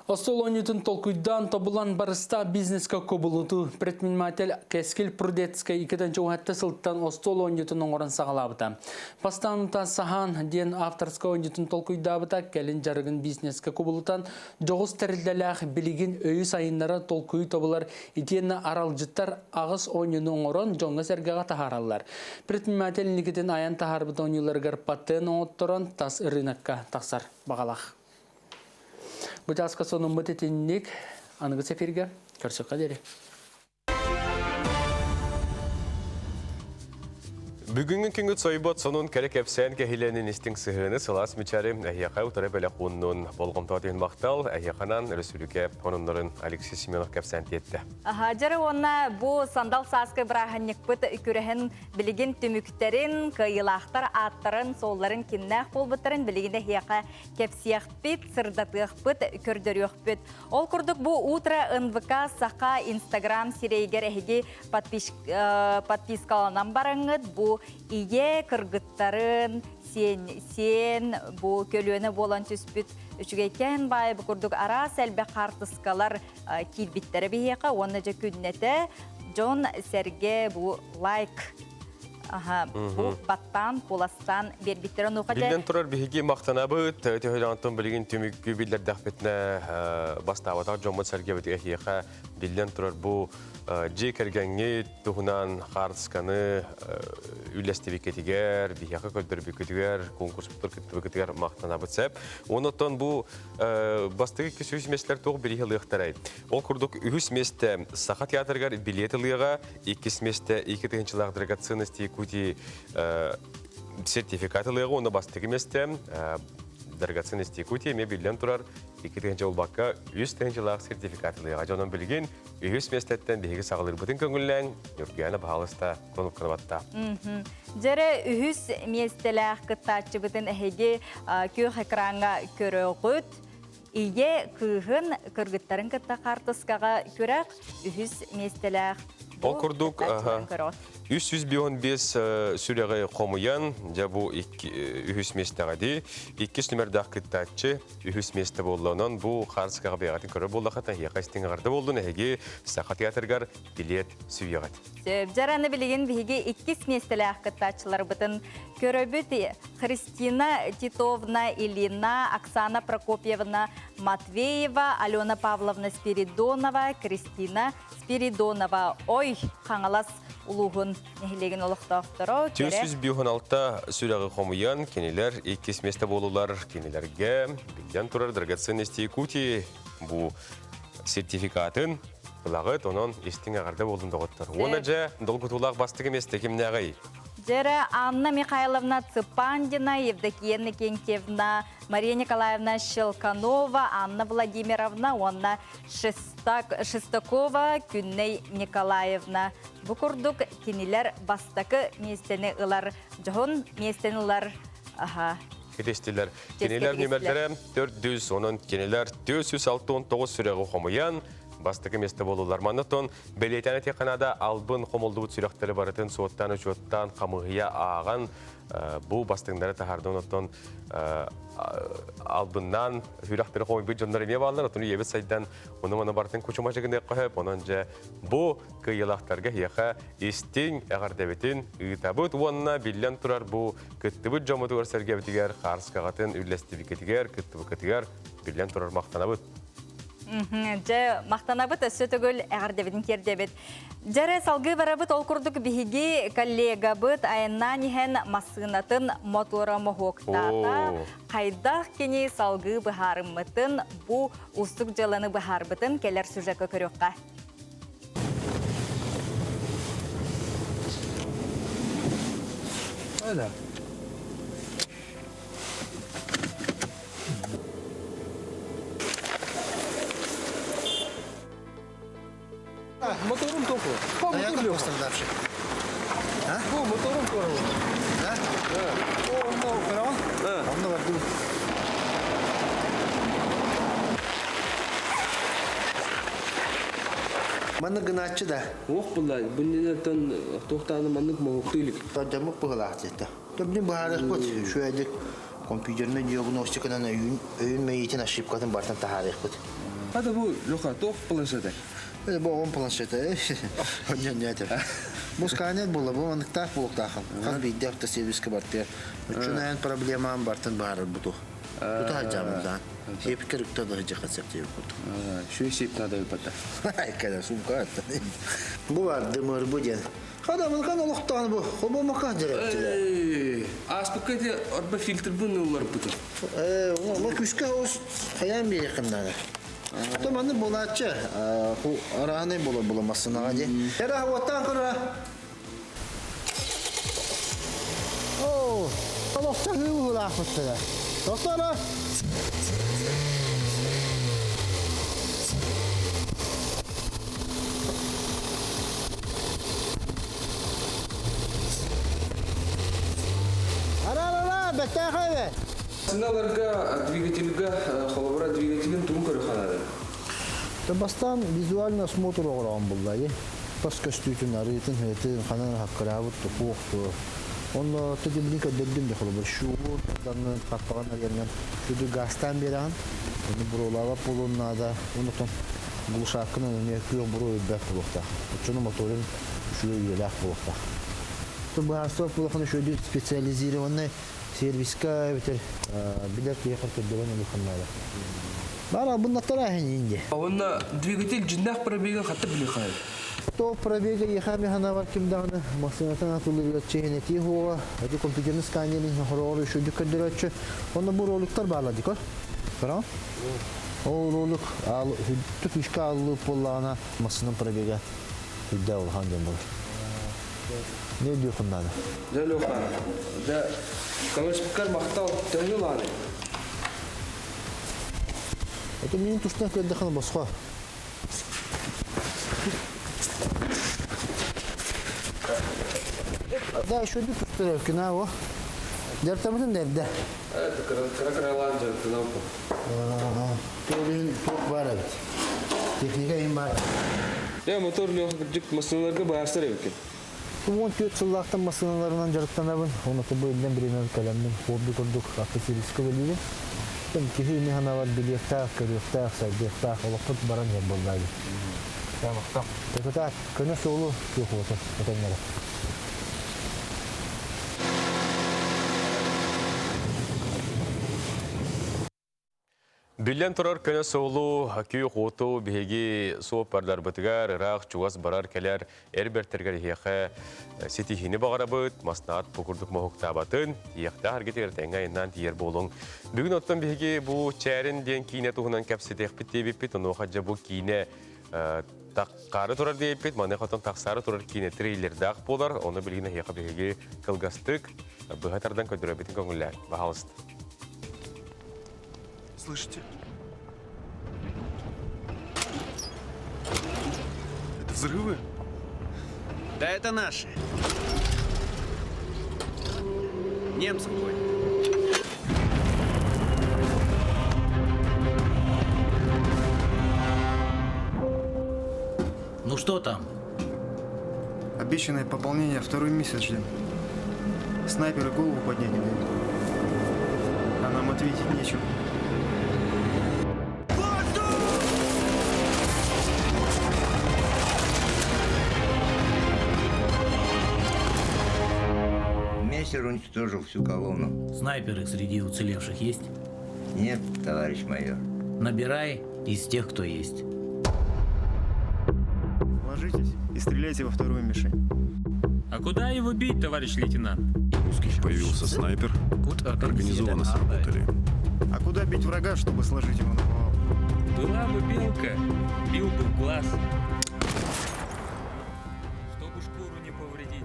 Остолонитын толкуйдан табылан барыста бизнесқа көбілуты предприниматель Кескел Прудецкая 2-ші уғатты сылттан Остолонитын оңырын сағалабыта. Пастанута сахан ден авторска онитын толкуйдабыта кәлін жарығын бизнесқа көбілутан жоғыз тәрілдәләқ білеген өйі сайынлары толкуй табылар етені аралжыттар ағыз ойнының оңырын жоңғы сәргеға тахаралар. Предприниматель никетін аян тахарбыта ойныларғар паттен оңыттырын тас рынаққа тақсар бағалақ. Бұтасқа соның мұтетіннік анығы сәферге көрсіққа дәрі. Бүгүнгү күнгүт сойбот сонун керек эпсен кехиленин истин сыгыны сылас мичари әйяқа утары бәлі қуыннын болғымтуатын мақтал әйяқанан рөсүліке онынларын Алексей Семенов кәпсән тетті. Жары онна бұ сандал саскы бірағынник бұт үкіріхін білген түміктерін, кыйлақтар аттарын, солларын кеннәқ болбыттарын білгенде әйяқа кәпсияқ бет, сырдатық бұт, көрдөріқ бұт. Ол күрдік бұ утра НВК сақа Инстаграм сирейгер әйге подпискаланан барыңыд, бұ ие кыргыттарын сен бу көлөне болан түспүт үчүгейкен бай бу курдук ара сәлбе картыскалар килбиттери бияка онна же күннете Джон Серге бу лайк бу баттан поластан бербиттерин укаде Билден турар биһиги мактанабыт төһөлөntön билген түмүккү билдер дахбетне бастабата Джон Серге бит эхиха билден турар бу Джекергенге тухунан хартсканы үлестивикетигер, бияка көлдөрбүкетигер, конкурс бүткетигер мактанабыт сеп. Онотон бу бастыгы күсүс меслер тог бир хылыктарай. Ол курдук үс месте Саха театргар билет алыга, икис месте 2-нчылык драгоценности кути сертификат алыга, оны бастыгы месте драгоценности кути ме билен турар 2-нчы улбакка 3-нчылык сертификат алыга. Жонон билген үс местеттен биһиги сагалыр бутын көңүллән юрганы баалыста конуп кырбатта. Жere үс местеләх кытачы бутын эһеге көх экранга көрөгөт ие кыһын кыргыттарын кытта картыскага көрәк үс местеләх. Ол курдук 315 сүрәгә комуян, жабу 2 местәгә ди, 2 номердә кыттачы 3 местә булганнан бу харскага бәгатын көрә булды хата яқастың гарды болды неге Саха театргар билет сүйәгәт. Жараны билеген биге 2 местәләх кыттачылар бутын көрөбүт Христина Титовна, Илина, Оксана Прокопьевна, Матвеева, Алена Павловна Спиридонова, Кристина Спиридонова. Ой, қаңалас улуғын нехилеген олықтақтыру. 416 сүрәгы қомуян, кенелер 2 месте болулар, кенелерге білден тұрар драгоценности Якутии бұл сертификатын бұлағыт, онын естің ағарды болдың доғыттыр. Оны жа долгутулақ бастығы месте кемне ағай? Жері Анна Михайловна Цыпандина, Евдокия Кентьевна, Мария Николаевна Щелканова, Анна Владимировна, Онна Шестакова, Күнней Николаевна. Бұқұрдық кенелер бастақы местені ұлар, жоғын местені ұлар. Кетестілер. Кенелер нөмерлері 400, оның кенелер 469 сүрәгі қомыян, бастығы месті болулар. Манытон, бәлейтәні теканада албын қомылды бұт сүректері барытын суоттан, үчуоттан, қамығыя аған, бұл бастығындары тахардың оттон албыннан хүрақтары қомы бүт жонлары ме балылар, оттың ебет сайдан оны бартын күчіма жігінде қойып, оның жа бұл күйелақтарға еқа істің әғардабетін ұйтабыт, онына білден тұрар бұл күттібіт жомыты көрсерге бітігер, қарысқағатын үлестібікетігер, күттібікетігер білден тұрар мақтанабыт. Жа мақтанабыт өсі түгіл әғардабетін кердебет. Жәрі салғы барабыт ол күрдік бігі коллега бұт айыннан ехен масынатын мотора мұхоқтата. Қайдақ кені салғы бұхарымытын бұ ұстық жаланы бұхарбытын келер сүжәкі көріққа. Öyle. Мотором току. По мотору пострадавший. А? По мотором порвал. Да? Да. О, он новый порвал? Да. Он новый был. Манны гыначы да. Ох булай, бүннелерден тоқтаны маннык моқтыйлык. Тадамык бұғылақ деді. Төбіне бұғарық бұд. Шөйдік компьютеріне диагностикадан өйін мәйетін ошибкатын бартын тахарық бұд. Hadi bu loka toq planşete. Bu on planşete. Ondan ne der? Bu skaner bola bu anıktar buluktaxın. Kan bir dörtte serviske bartı. Çünen problemam bartın barır bu. Bu da camdan. Hep kırıkta da hacı kasepte yok. Şu işi надо yapata. Ay kadar sumka. Bu var demir bu diye. Kadamın kan oluktan bu. Hobo makah direkt. Aspaketi arba filtre bunlar budur. O küske os hayal bir yakından. Tamam bulatçı. Bu arağını bulamasın hadi. Yara vatan kara. Olokta hıvı akıttıra. Doktora. Ara, bekle kaybe. Сыналарга двигательга холобра двигателин тун көрөханады. Бастан визуальный осмотр оғыраған бұлдай. Тас көстүйтін, арытын, хейтін, қанан хаққырабыт, тоқуқты. Оны төдемден көддердім де холобра. Шуғы, данын қақпаған арермен. Шуды гастан бераған. Оны бұролава болуынада. Оны тон бұл шаққының өңекке бұру өббәк болуқта. Ұчыны моторын шуы еләк болуқта. Бұғарстов болуқаны шуды специализированный сервиска билет ехал көддерен үліқынлады. Бара бұннаттар әйін енді. Онна двигатель жиннақ пробега қатты біле қайыр. То пробега ехами хана бар кимдағыны масынатын атылы чехенети хуға. Әді компьютерный сканерин хороры шуды көддерәтші. Онна бұл роликтар барлады көр. Көрам? Ол ролик түк үшкі алылып болағына масының пробега үдді олған дем болыр. Ne diyor bunlar? Deli okan. Da konuştuklar maktal tüngül anı. Это мне тушна когда хан басха. Да, еще не тушна кина во. Дертамын nerede? Evet, kara jantına bu. Teorin çok var evet. Teknika en var. Ya motor lök maşınlarga bağırsar ekan. Вон тет сыллақтан масыналарынан жарықтанабын. Оны тобы елден бірінен кәлемнің хобби көрдік, ақысы рискі бөлігі. Кефе механа бар білектақ, көректақ, сәйдектақ, олықпыт баран ер болдайды. Тәкітақ, көне соғылу кеқ отыр, өтәңері. Билен тұрар көне соғылу, күй қоту, бейге соғып барлар бұтығар, ұрақ, чуғас барар кәлер, әрбертергер еқі сетихini бағарабыт, маснаат бұқырдық мұхықта батын, еқта әргетер тәңға еннан тиер болың. Бүгін оттан бейге бұл чәрін ден кейіне тұғынан кәпсетек бітті-беппет, оны қаджа бұл кейіне таққары тұрар дейппет, маны қатын тақсары тұрар кейіне трейлерді ақ болар, оны білгіне еқі бейге қылғастық, бұғатардан көдірі бетін көңілі бағалысты. Слышите? Это взрывы? Да это наши. Немцы ходят. Ну что там? Обещанное пополнение второй месяц ждем. Снайперы голову поднять не дают. А нам ответить нечем. Мессер уничтожил всю колонну. Снайперы среди уцелевших есть? Нет, товарищ майор. Набирай из тех, кто есть. Ложитесь и стреляйте во вторую мишень. А куда его бить, товарищ лейтенант? Появился снайпер. Организованно сработали. А куда бить врага, чтобы сложить его на голову? Была бы белка, бил бы в глаз. Чтобы шкуру не повредить.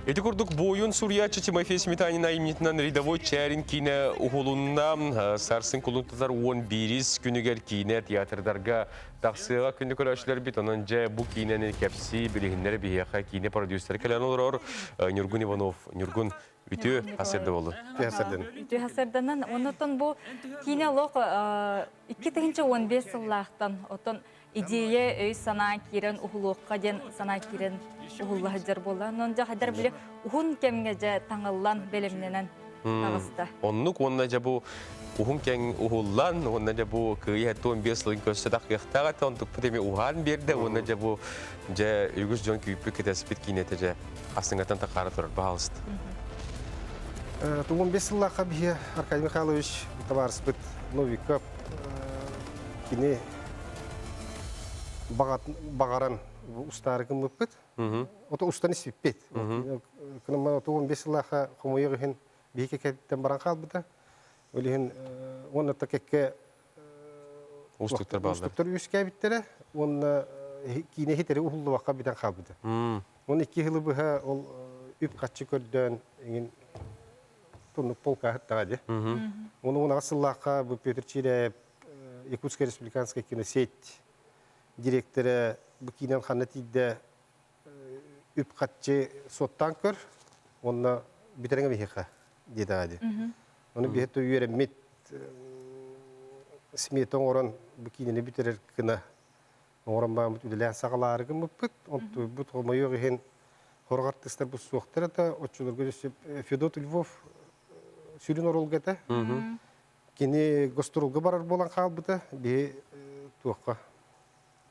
Эти курдук бойын Сурьячы Тимофей Сметанина имнетінен рядовой чәрін кейіне ұғылуына сарсын құлынтызар 11 күнігер кейіне театрдарға тақсыға күнді көрәшілер бит. Онын жа бұл кейінені кәпсі білігіндері бейеқа кейіне продюсер кәлен олар. Нюргун Иванов, Нюргун үті хасырды болу. Үті хасырдынан, онытын бұл кейіне лоқ 2-15 сыллақтан отын идея өй сана кирен ухулуққа ден сана кирен ухуллағы жар болған. Онжа қадар біле ухун кемге жа таңыллан белемненен тағысты. Оннук онна жа бұл ухун кен ухуллан, онна жа бұл күйе 15 сылын көсті дақиқтаға тонтық пүтеме уған берді, онна жа бұл жа үлгіс жон күйіппі кетеспет кейнеті жа астыңғатан тақары тұрар бағалысты. 15 сыллаққа бие Аркадий Михайлович товарыспыт Новиков кіне бағаран ұстары кім өппет. Ота ұстаны сеппет. Күнімі 15 сыллаққа құмойы ғын бейке кәдеттен баран қалбыда. Өліғін оны тәкекке ұстықтар үйіске әбіттері. Оны кейіне хетері ұғылды баққа біден қалбыда. Оны 2 жылы бұға ол үп қатшы көрден тоннук полка хаттагади. Оны уна сыллака бу Петр Чиряев Якутская республиканская киносеть директоры бу кинен ханатиде үп катчы соттан көр. Онна битереңе бихиха дедагади. Оны бихетто үйеремет сметон орон бу кинени битерер кына. Орон бамыт үлелән сагаларыгын мыппыт. Онту бут холмайо ген хоргартыстар бу суактар ата очулар көрөсүп Федот Львов сүрүн оролгата. Кини гостролга барар болан калбыта би туакка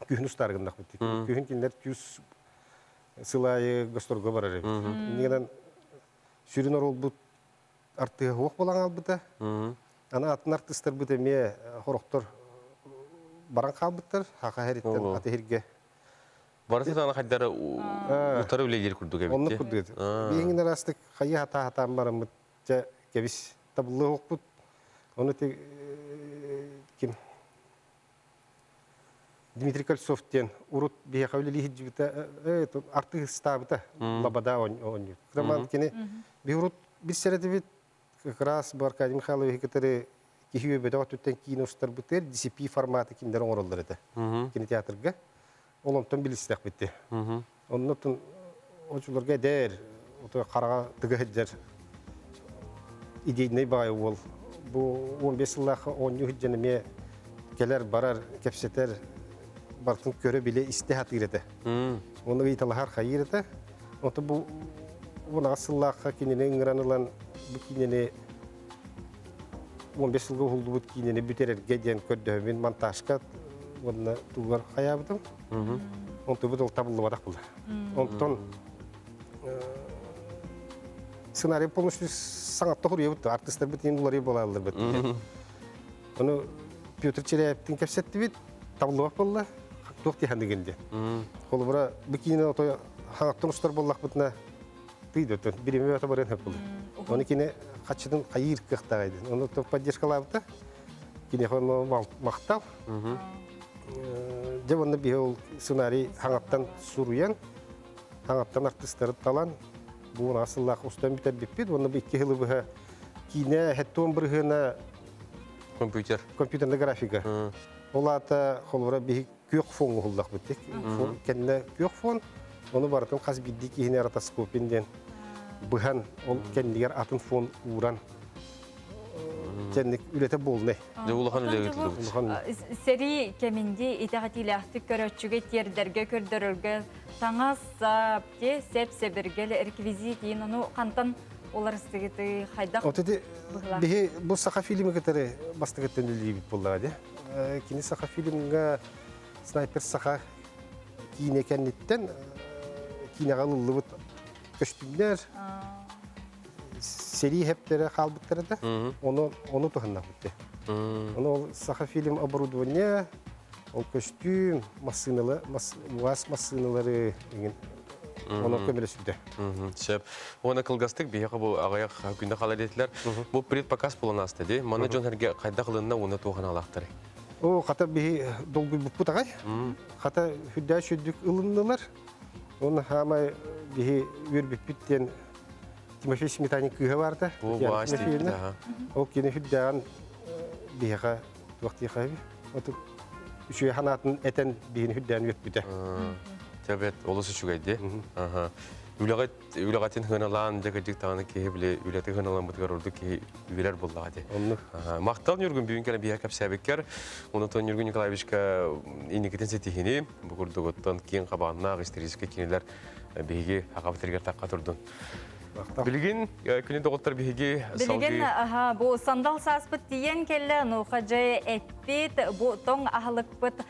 күн устаргындак бит. Күн киндер күз сылайы гостролга барар. Нигеден сүрүн орол бут арты хок болан албыта. Ана атын артыстар бут эме хороктор баран калбыттар, хака хериттен аты хирге. Барысы тана хайдары утары үлелер күрдүк эбит. Онны күрдүк. Бийиңин арастык хайы хата барамыт же кебис табылы окпут. Оны те ким Дмитрий Кольцовтен урут бия кавлили хиджита арты стабыта лабада он. Краман кини би урут бир середебит как раз Аркадий Михайлович который кихиө бедот түттен киностар бутер DCP форматы киндер оңоролдор эте. Кинотеатрга олонтон билистек битти. Оннотун очуларга дер ото карага тыгыжер идейный бай ол. Бу 15 жыллах 10 хиджене ме келер барар кепсетер бартын көрө биле истихат ирете. Оны италахар хайырете. Ото бу уна асыллахка кинене ыңранылан бу кинене 15 жылга huldu бут кинене бүтерер геден көрдөмүн монтажка оны тугар хаябытым. Онто бут табылды бадак булар. Онтон сценарий полностью саңатта курuyебут, артисттер бит эми булар болалар бит. Оны Петр Черяевтин кепсетти бит, табылды болла, токти хандыгенде. Холбура бу кине ото хаңаттан устар боллак бутна тыйды, биреме ата барен хеп булды. Оны кине качыдын кайыр кыктагайды. Оны топ поддержкалабыта. Кине хоно мактал. Жабында бил сценарий хаңаттан суруян, хаңаттан артисттер талан бу асыллах устан битер биппит, оны бикке хылыбыга кине хеттон биргена компьютерный графика. Олата холбура би көк фон huldak биттик. Кенне көк фон, оны бартын каз бидди кине ротоскопинден быхан ол кендигер атын фон уран. Кенник үлете болны. Улахан үлете. Сери кеминди итагатилахты көрөчүгө тердерге көрдөрөргө таңас те сеп-себергел реквизитин ону кантан олар истегити хайдак. Отеди бихи бу саха фильми кетери бастыгеттен үлебит болду. Кини саха фильмга снайпер саха кине кенниттен кинега лылыбыт көстүмдер сери хептері қалбыттырды, оны тұхынна бітті. Оны саха фильм оборудование, ол костюм, УАЗ машиналары, оны көмірі сүрді. Оны қылғастық, бейіға бұл ағаяқ күнді қалар етілер. Бұл предпоказ болын асты, де? Мана жон әрге қайда қылынна оны туған алақтары? О, қата бейі долгы бұппыт ағай. Қата хүдді шөддік ұлындылар. Оны хамай бейі өрбіппіттен Тимофей Сметанин кыга барды. Ол кине хүддән бейға туақты қайбы. Үші ханатын әтен бейін хүддән өтбіді. Тәбет, олысы шүгайды. Үліғатын ғыналан, жәгірдік тағаны кейі біле үләті ғыналан бұтығар ұрды кейі үлер болдағады. Мақтал Нүргін бүйін кәлі бейі кәп сәбеккер. Онытын Нүргін Николаевичка инекетін сәтихіне бұқырды ғыттан кейін қабағына ағыстырезікке кенелер бейге ағабытергер таққа тұрдың. Билигин күнү доктор биги Билигин бу сандал саспыт диен келе нухажы эппит бу тоң ахлыкпыт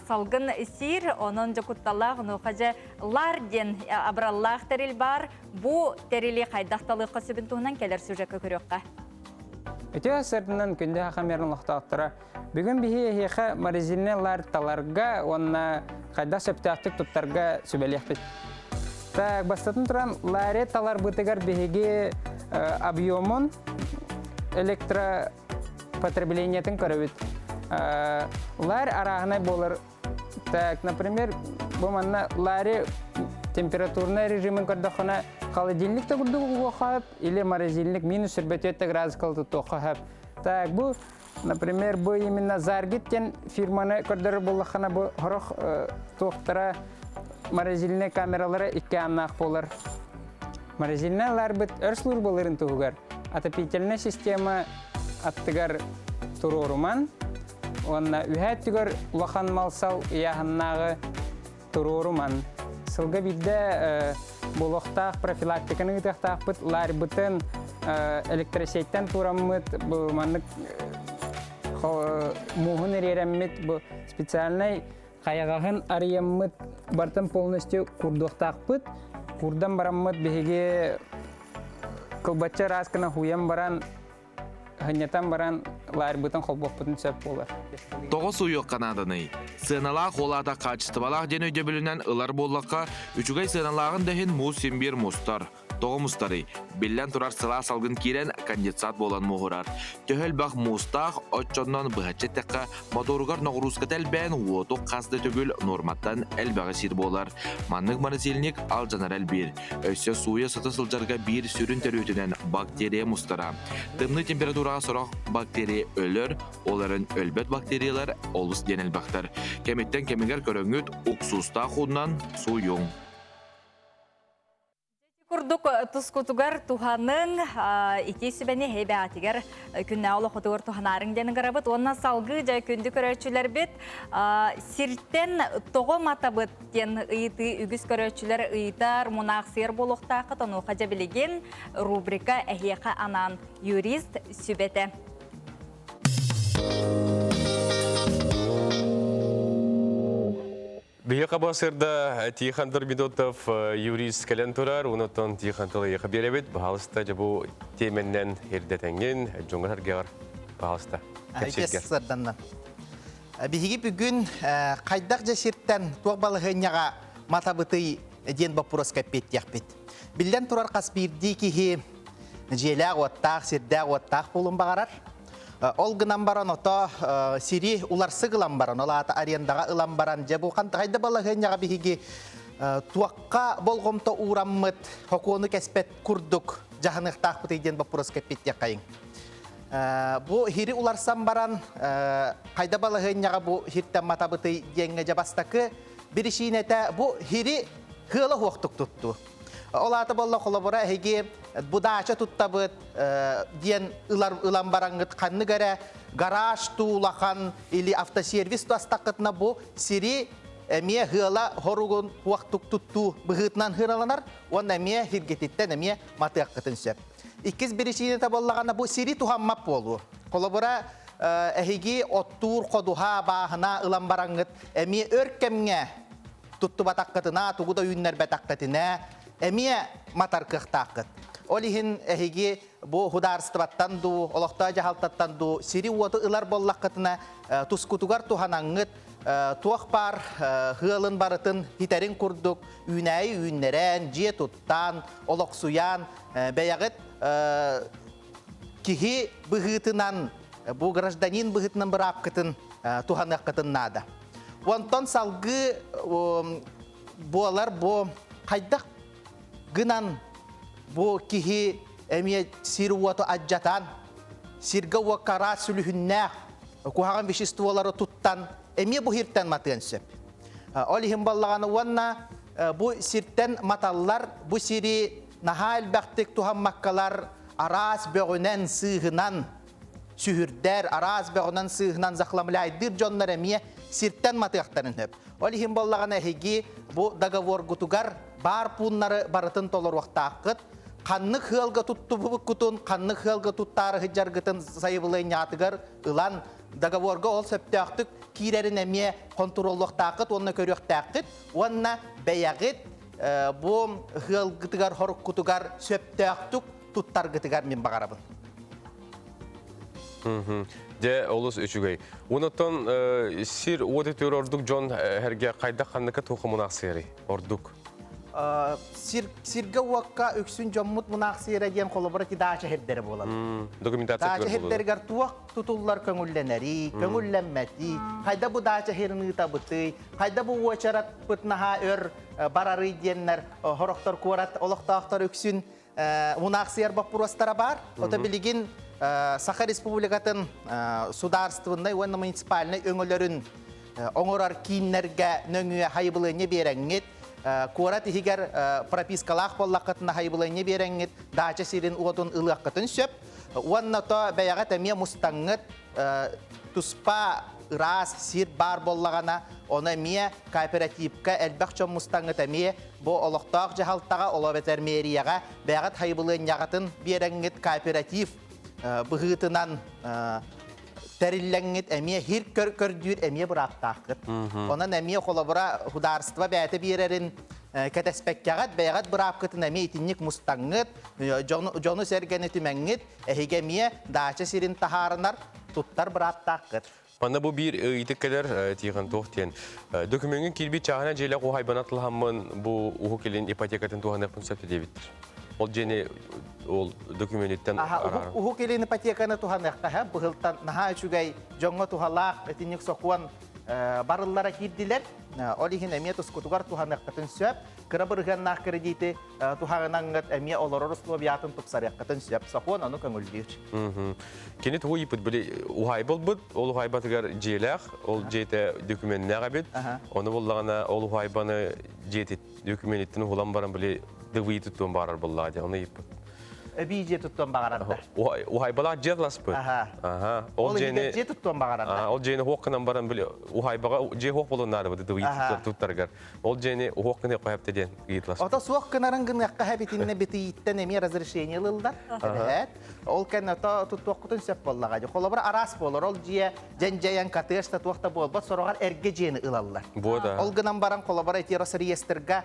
салгын сир онон жокутталак нухажы ларден абраллах терил бар бу терили кайдакталык кысыбын туунан келер сюжетке көрөккө. Өтө сыртынан күндө хамерин лохтактыра бүгүн бихи хеха маризинелар таларга онна кайда септактык туттарга сүбелехпит. Так, бастатын туран лареталар бытыгар беге объемон электропотреблениятын көрөбүт. Лар арагына болар. Так, например, бу манна ларе температурный режимин көрдөкөна холодильникте курдук хап или морозильник минус 45 градус хап. Так, бу, например, бу именно Заргиттен фирманы көрдөрү буллахана бу хорох тоқтара морозильный камералары 2 аннах болар. Морозильналар бит өрслур боларын тугар. Отопительная система аттыгар туроруман. Онна үһәттүгөр лахан малсал яһаннагы туроруман. Сылга бидде болохтах профилактиканы гытахтах бит лар битен электросетьтен тураммыт бу маннык мухун эререммит бу специальный каягахын арыяммыт бартын полностью курдуктах бит. Курдан бараммыт беге кылбача раскана хуям баран ханятан баран лар бутан холбоппутун сөп болар. Тоғыз уйық қанадыны. Сыналақ олада качествалақ ден өйде білінен ылар боллаққа үчігай сыналағын дәхін мұз сенбер мұстар. Тоғы мұстары. Беллен тұрар сыла салғын керен конденсат болан мұғырар. Төхіл бақ мұстақ отчоннан бұғатчеттіққа моторғар нағырузқатәл бән уоту қазды түгіл норматтан әлбәғі сир болар. Манның морозильник ал жанар әлбір. Өсі суя сыты сылжарға бір сүрін тәрөтінен бактерия мұстара. Тымны температураға сұрақ бактерия өлір, оларын өлбет бактериялар олыс денел бақтар. Кеметтен кемегер көріңіт уксуста құдынан суйың. Курдук тускутугар туханын ити сүбәне хейбә атигар күннә олы хотугар туханарын денен гарабыт онна салгы жай күнді көрәчүләр бит сиртен тоғы матабыт ден ыйты үгіз көрәчүләр ыйтар мунақсыр болуқтақы тону қажа білеген рубрика әхияқа анан юрист сүбәте. Бияқа басырда Тихан Дорбидотов юрист кәлен тұрар, онытын Тихан тұлы еқі беребет, бағалыста жабу теменнен ердетенген, жоңғар геғар бағалыста. Сырданнан. Бихиги бүгін қайдақ жәсірттен туақ балығыняға матабыты ден бапурос кәппет яқпет. Білден тұрар қас бірді кеге желәғ оттақ, сердәғ оттақ болын бағарар. Ол гынан баран ото сири улар сыгылан баран, ола ата арендаға ылан баран. Жабу қайда балығыняға бихиги туаққа болғымта ураммыт, хокуыны кәспет күрдік жағынықтақ бұты ден бапурос кәппет яқайын. Бу хири уларсан баран қайда балығыняға бу хирттен матабыты денге жабастақы бірішін әті бу хири хылы хоқтық тұтту. Олаты болла қолабыра әйге бұдача тұттабыт ден ылан бараңғыт қанны гәрі гараж туылақан или автосервис туастақытына бұ сири әме хыла хоруғын уақтық тұтту бұғытынан хыраланар, оны әме хиргететтен әме матыққытын сөп. Икіз бірішіне табылағана бұ сири тухаммап болу. Қолабыра әйге оттур қодуға бағына ылан бараңғыт әме өркемге тұтты батаққытына, тұғыда үйіннер бәтаққытына әме матар қықтақыт. Олихин әйге бұ хударыстыбаттан ду, олықта жағалтаттан ду, сири уоты ылар боллаққытына тұскутуғар туханаңғыт, туақ бар, ғылын барытын хитерін күрдік, үйнәй үйнерен, же тұттан, олық суян, бәяғыт кихи бұғытынан, бұ гражданин бұғытынан бір аққытын туханаққытын нада. Онтон салғы бұлар бұ қайдақ гынан бұ кихи әме сир уату аджатан, сирға уақара сүліхіннәқ, кухаған веществолары тұттан, әме бұ хирттен матыын сөп. Олихин баллағаны уанна бұ сирттен маталлар, бұ сири наға әлбәқтік туған маққалар арас бөғінен сығынан сүхірдер, арас бөғінен сығынан зақламылайдыр жонлар әме сирттен матыяқтарын өп. Олихин баллағаны әйге бұ договор ғутугар бар пуннары барытын толыр уақтақыт, қаннық хылға тұтты бұбық күтін, қаннық хылға тұттары хыджарғытын сайыбылай ниятығар ұлан договорға ол сөптіяқтық кейрерін әме контролуқтақыт, онына көріқтақыт, онына бәяғыт бұ хылғытығар, хорық күтігар сөптіяқтық тұттарғытығар мен бағарабын. Де олыс үшігей. Онытын сир оты төр ордық жон әрге қайда қаннықы тоқымын ақсыйыры ордық? сирге уаққа өксін жоммут мұнақсыйра ден қолыбыра дача хеддері болады. Документация Дача көріп болады. хеддергер туақ тұтулар көңілленері, көңілленметі, қайда бұ дача херіні табыты, қайда бұ уачарат бұтнаға өр барары деннер, хорықтар көрат, олықтақтар өксін мұнақсыйар баппұрастара бар. Ота білеген Саха Республикатын сударствындай, оны муниципальный өңілерін оңырар кейінлерге нөңіе хайбылыне береңет, Корат егер пропискалақ боллақытына хайбылыне береңет, дача сирин уотун ылаққытын сөп, онна то бәяғат әме мұстаңыт тұспа ырас сир бар боллағана, оны әме кооперативка әлбәқчон мұстаңыт әме бұ олықтақ жағалтаға олабетер мерияға бәяғат хайбылыне яғатын береңет кооператив бұғытынан тәрілләңет әме хир көрдүр әме бұрақтақыт. Онан әме қолабыра хударства бәйті берерін кәтәспәккәғат бәйғат бұраққытын әме етіннік мұстаңыт, жону сәргені түмәңет, әхеге әме дача сирин тахарынар тұттар бұрақтақыт. Панда бұл бір үйтік кәдер тиған тоқтен. Документтің келбет жағына желі қойбанатылғанмын бұл ұғы келін ипотекатын туғанақпын сөпті дебіттір. Ол жені ол документтен арар. Уху келин ипотеканы туханаққа ха бұғылтан наха үшігай жоңға тухалақ этинник соқуан барыллара кирдилер. Олихин әме тұскутуғар туханаққатын сөп, кірабырғаннақ кредиті туханаңғат әме олар условиятын тұпсаряққатын сөп. Соқуан оны көңілдер. Кенет ол епіт білі ұғайбыл бұд, ол ұғайбатығар желәқ, ол жеті документнәға бет. Оны болағана ол ұғайбаны жеті документтің ұғылан баран білі дывы тұттуын барар боллады, оны епіт. Бейже тұттуын бағарандар. Ұғайбалақ жерлас бұд. Ол же тұттуын бағарандар. Ол жені хоққынан баран білі ұғайбаға же хоқ болуынады бұды дывы тұттарғар. Ол жені хоққыны қойапты ден ғитлас. Ота суақ кынарын ғынаққа әбетініне беті еттен әме разрешение лылдар. Ол кән тұттуаққытын сөп боллаға. Қолабыр арас болыр. Ол же жән-жәян катышта туақта болбат, сорағар әрге жені ылалар. Ол ғынан баран қолабыр әтерос реестрға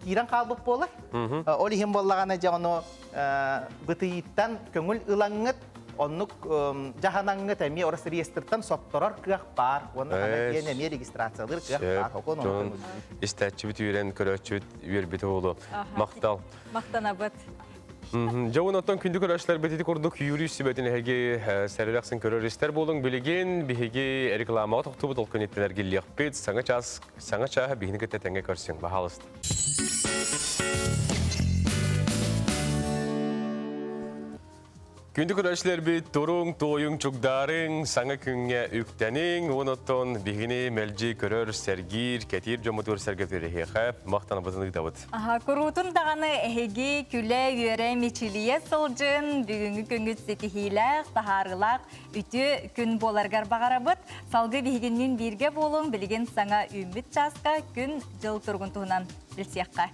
киран қалбып болар. Ол ехен боллағана жауыны бытыйттан көңіл ылаңыт, оннук жаханаңыт әме орыс реестртан сотторар кыақ бар. Оны ен әме регистрациялыр кыақ бар. Истәтчі біт үйрен, көрәтчі біт үйер біті олу. Мақтал. Мақтана бұд. Жауын оттан күнді көрәшілер бәтеті көрдік юрист бәтін әге сәріләқсын көрәрістер болың білеген біхеге рекламаға тоқты бұд олқын еттілер келек бет, саңа чаға бігіні кеттәтәңге көрсен бағалысты. Күнді көрәшілер бет тұрың, тойың, чүгдарың, саңа күнге үктәнің, оныттон бігіні мәлжі көрір, сәргір, кәтір жомытыр сәргетері хеқап, мақтаны бұтыны дабыд. Күрутын дағаны әхеге күлі үйері мечілие сылжын, бүгінгі күнгі сетихиләқ, тахарылақ, үті күн боларғар бағарабыд, салғы бігіннен бірге болың, білген саңа үміт жасқа күн жыл тұрғын тұғынан білсеққа.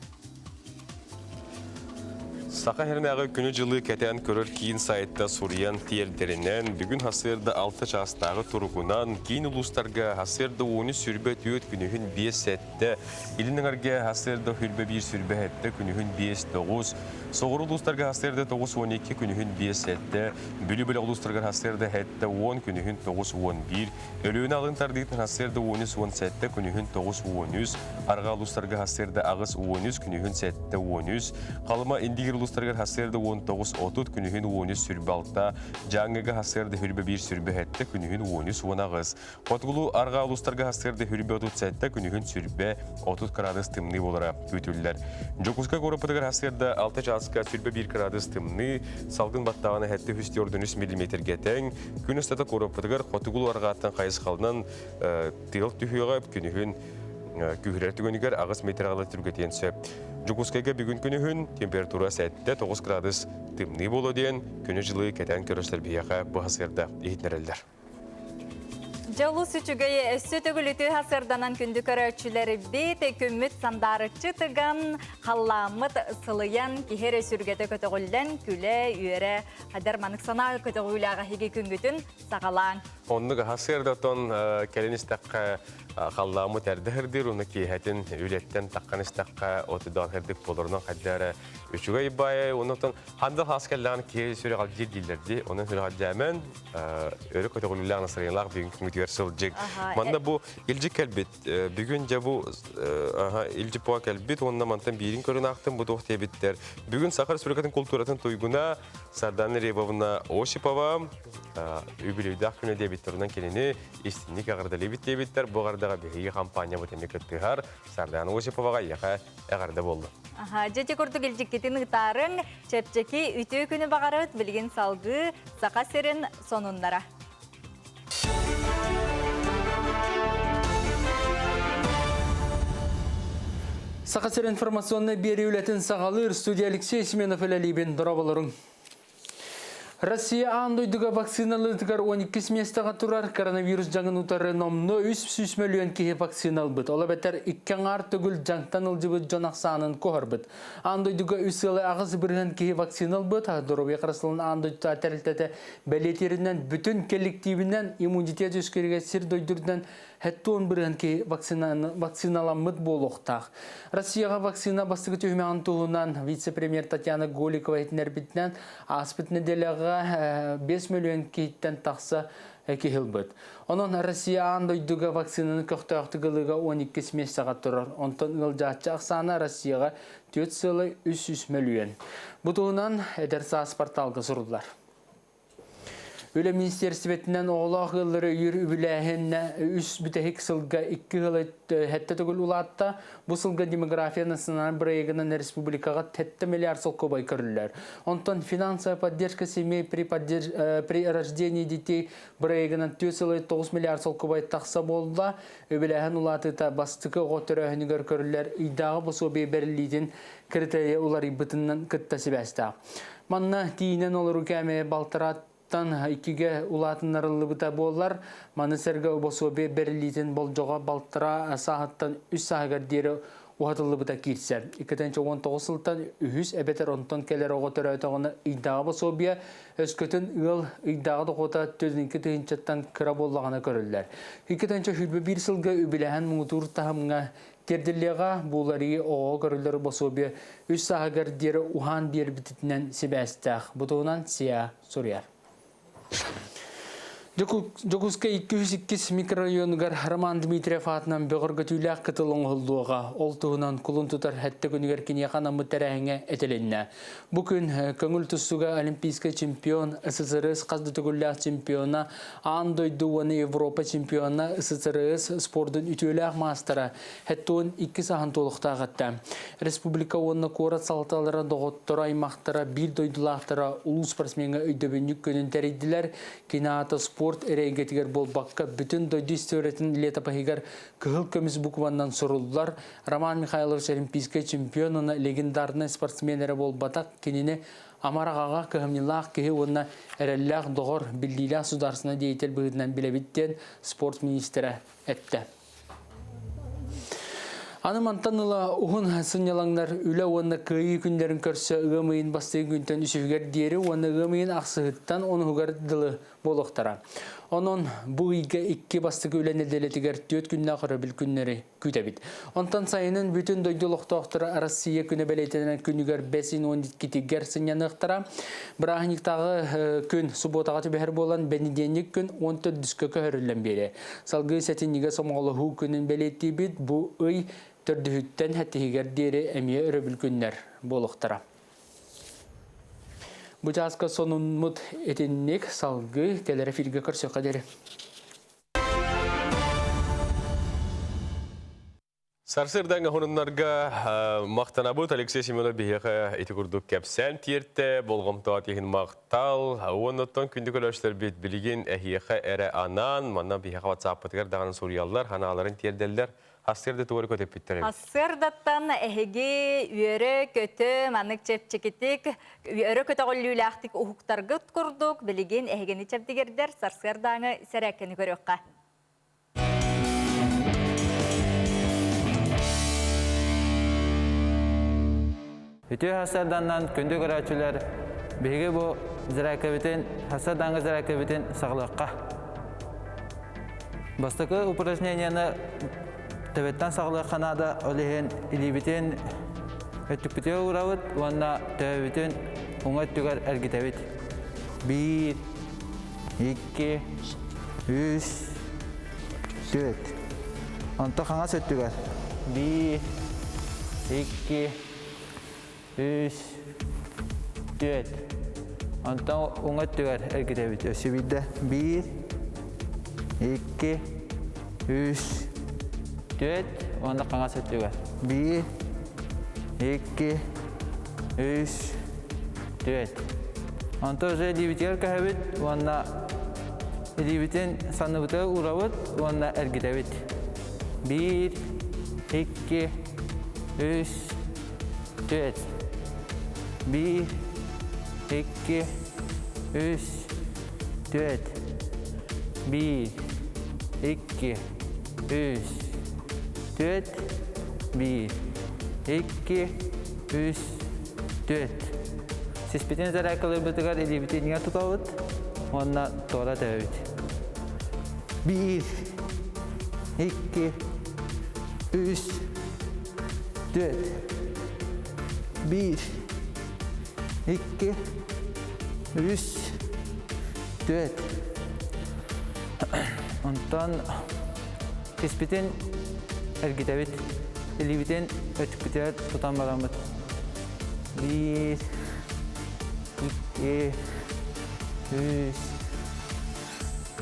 Сақа хернағы күні жылы кәтен көрір кейін сайтта Суриян тиелдерінен бүгін хасырды 6 жастағы тұрғынан кейін ұлыстарға хасырды 10 сүрбе түйет күнігін 5 сәтті, илініңерге хасырды хүрбе 1 сүрбе әтті күнігін 5-9, соғыр ұлыстарға хасырды 9-12 күнігін 5 сәтті, бүлі-бүлі ұлыстарға хасырды әтті 10 күнігін 9-11, өліуін алынтар дейтін хасырды 10-10 сәтті күнігін 9-13, арға ұлыстарға хасырды ағыз 10 күнігін сәтті 10, қалыма индигер ұлыстарға хасырды 19-30 күнігін 10 сүрбе алта, жаңыға хасырды хүрбе 1 сүрбе әтті күнігін 10 ағыз. Қотғылу арға ұлыстарға хасырды хүрбе 30 сәтті күнігін сүрбе 30 градус тымны болыра өтілілер. Жокузға көріпітігір хасырды 6 жасқа сүрбе 1 градус тымны, салғын баттағаны әтті 104 мм тең, күн ұстата көріпітігір қотғылу арғаттан қайыз қалынан тығыл түйіғіп күнігін күхірер түгенігер ағыз метрағалы түргетен сөп. Жокускайға бүгін күнігін температура сәтті 9 градус тымны болу ден, күні жылы кәтен көріштер бияға бұғасырда ехетнерелдер. Жалу сүчүгәй өссө төгіліті хасырданан күнді көрәтшілері бейт көміт сандары чытыған, қалламыт сылыян кехері сүргеті көтіғілден күлі үйері қадар манық сана көтіғіліға хеге күнгітін сағалаң. Оннуга хасырдатон келенистаққа қалламы тәрдіхірдір, оны кейхәтін үлеттен таққаныстаққа отыдан хірдік болырынан қаддары үшіға ибайы, онықтың хандыл хаскаллағын кей сүрі қал жер дейлерді, оның сүрі қал жәмен өрі көтіғылылағын сырғылақ бүгін күнгітігер сылжық. Манда бұл илжі кәлбет, бүгін жа бұл илжі пуа кәлбет, онына мантан бейрін көрін ақтын, бұл тоқ тебеттер. Бүгін Сахар Сүрекатын культуратын тойгуна Сарданы Ребовна Осипова үбілеуді күні дебеттерінен келені истинник ағырдалы беттебеттер. Бұғардаға бейгі компания бұтемек өттіғар Сарданы Осиповаға еқа әғарды болды. Жете көрді келжеккетін ұтарын чепчеки үті күні бағарыт білген салғы сақа серін сонындара. Сақасыр информационны бері үлетін сағалыр студия Алексей Семенов әләлейбен дұрабаларың. Россия андойдыға вакциналыдығар 12 местаға тұрар коронавирус жаңын ұтары номны 3 миллион кейі вакцинал бұд. Ола бәтер 2 ар түгіл жаңтан ұлжы бұд жонақ сағанын қоғыр бұд. Андойдыға үсілі ағыз бірген кейі вакцинал бұд. Дұрубе қарасылын андойдыға тәрілтеті бәлетерінен бүтін коллективінен иммунитет өскерге сір дойдырдан Хэттуон бірген ке вакциналамыд болуқтақ. Россияға вакцина бастығы түймеған туғынан вице-премьер Татьяна Голикова етінер бітінен аспыт неделяға 5 миллион кейттен тақса кехіл бұд. Onun Россия андойдыға вакцинаны көқтіғақтығылыға 12 месаға тұрар. Онтан ұлжатчы ақсаны Россияға 4,3 миллион. Бұтығынан әдерса аспарталғы сұрылар. Öyle ministersvetinen oğlaq yılları yür übüləhenne üs bütəhik sılga 2 yılı hette tügül ulatta bu sılga demografiyanın sınanan bireyginin respublikaga 7 milyar сыл кобай көрілер. Онтан финансовая поддержка семей при рождении детей бірейгінің 4,9 миллиар сыл кобай тақса болды. Үбіләхен улатыта бастықы ғотыры көрілер. Идағы бұл собей берілейден критерия улары бұтыннан күттасы бәсті. Манна тиінен олар үкәме балтырат икиге улатынарылы бұта болар. Манысырға ұбосуабе берілейтін бол жоға балтыра сағыттан 3 сағығар дері уатылы бұта кирсер. 2019 сылтан үхіз әбетер онтон келер оғытыр өтіғыны идағы босуабе өскөтін ұл идағы доғыта 4-2 түйінчеттен кіра болағына көрілер. 2021 сылға үбіләхен мұңытуыр тағымға Керділіға бұлары оғы көрілер босуабе 3 сағығар дері ухан бер бітітінен себәстіғ. Бұтығынан сия сұрияр. Жокуска 202 микрорайонгар Роман Дмитриев атынан бөгіргі түйләк қытылың ғылдуға. Ол тұғынан күлін тұтар әтті күнігер кенеқан мұттарәңе әтіленне. Бүкін көңіл тұсуға олимпийска чемпион, ССРС қазды түгілләк чемпиона, андойды оны Европа чемпиона, ССРС спордың үтіләк мастера, әттуын 2 сағын толықта ғатта. Республика оны қорат салталары доғыттыра аймақтара, бір дойдылақтара, ұлы спортсменге өйдөбінік көнін тәрейділер, кинаата спорт әрейгетігер болбаққа бүтін дойды істеуретін летапахигер күхіл көміз бұқываннан сұрылылар. Роман Михайлович олимпийский чемпионына легендарны спортсменері болбатақ кеніне Амарағаға көхімнелақ кеге онына әрелләқ доғыр білдейләқ сударсына дейтел бұғыдынан білебіттен спорт министері әтті. Анымантаныла уғын сынялаңдар үлі оны күйі күндерін көрсі ұғымайын бастығы күнтен үшігер дері оны ұғымайын ақсығыттан оны ұғар дылы болуқтара. Onun bu ilge 2 bastığı üleneldeletiger 4 günde qarabil günleri kütebit. Ondan sayının bütün doyduluqtaqtara Россия күні beleytenen күнігер 5-12 gersin yanıqtara. Brahniktağı gün subotaqatı behir bolan benidенlik gün 14 düskö körüllen beri. Salgı setiniga somalı günün beleyttiği bit bu ıy tördühütten həttihiger deri emiye öröbil günler boluqtara. Bu жазғы сонунмут етіннек салғы келері филге көрсі қадері. Сарсырданға хонынларға мақтанабыт Алексей Семенов бейеқі еті күрдік кәпсән тиерті, болғымтуат егін мақтал, оныттан күнді көлөштер бет білген әхиеқі әрі анан, маннан бейеқі ватсаппатығар дағанын сориялар, ханаларын тиерделдер. Асырды туары көтіп біттірі? Асырдаттан әхеге үйері көті манық чепчекетік, үйері көті ғоллюлі ақтық ұхықтарғыт күрдік, білеген әхегені чепдігердер сарсырдаңы сәрәкені көріққа. Үті асырданнан күнді көрәчілер бейге бұл зірәкәбітін, асырданғы зірәкәбітін сағылыққа. Бастакы упражненияны төбеттен сағылы қанада олеген илибитен өттікпіте ұғырауыт, онна төбетін оңат түгер әргетәбет. 1, 2, 3, 4. Онта қаңа сөттігер. 1, 2, 3, 4. Онта оңат түгер әргетәбет. Өсі бидді. 1, 2, 3, 4. Онда қаңа сөттігер. 1, 2, 3, 4. Онта уже либитер кәбет, онда либитен саныбыты ұравыт, онда әргетәбет. 1, 2, 3, 4. 1, 2, 3, 4. 1, 2, 3, 4. 1, 2, 3, 4. Сеспетен зарайкалы бұтығар елебетенге тұтауыт, онна тоғыра тәуіт. 1, 2, 3, 4. 1, 2, 3, 4. Ondan sespeten ergitebet, elibeten ötükbiter tutan baramıt. 1, 2, 3,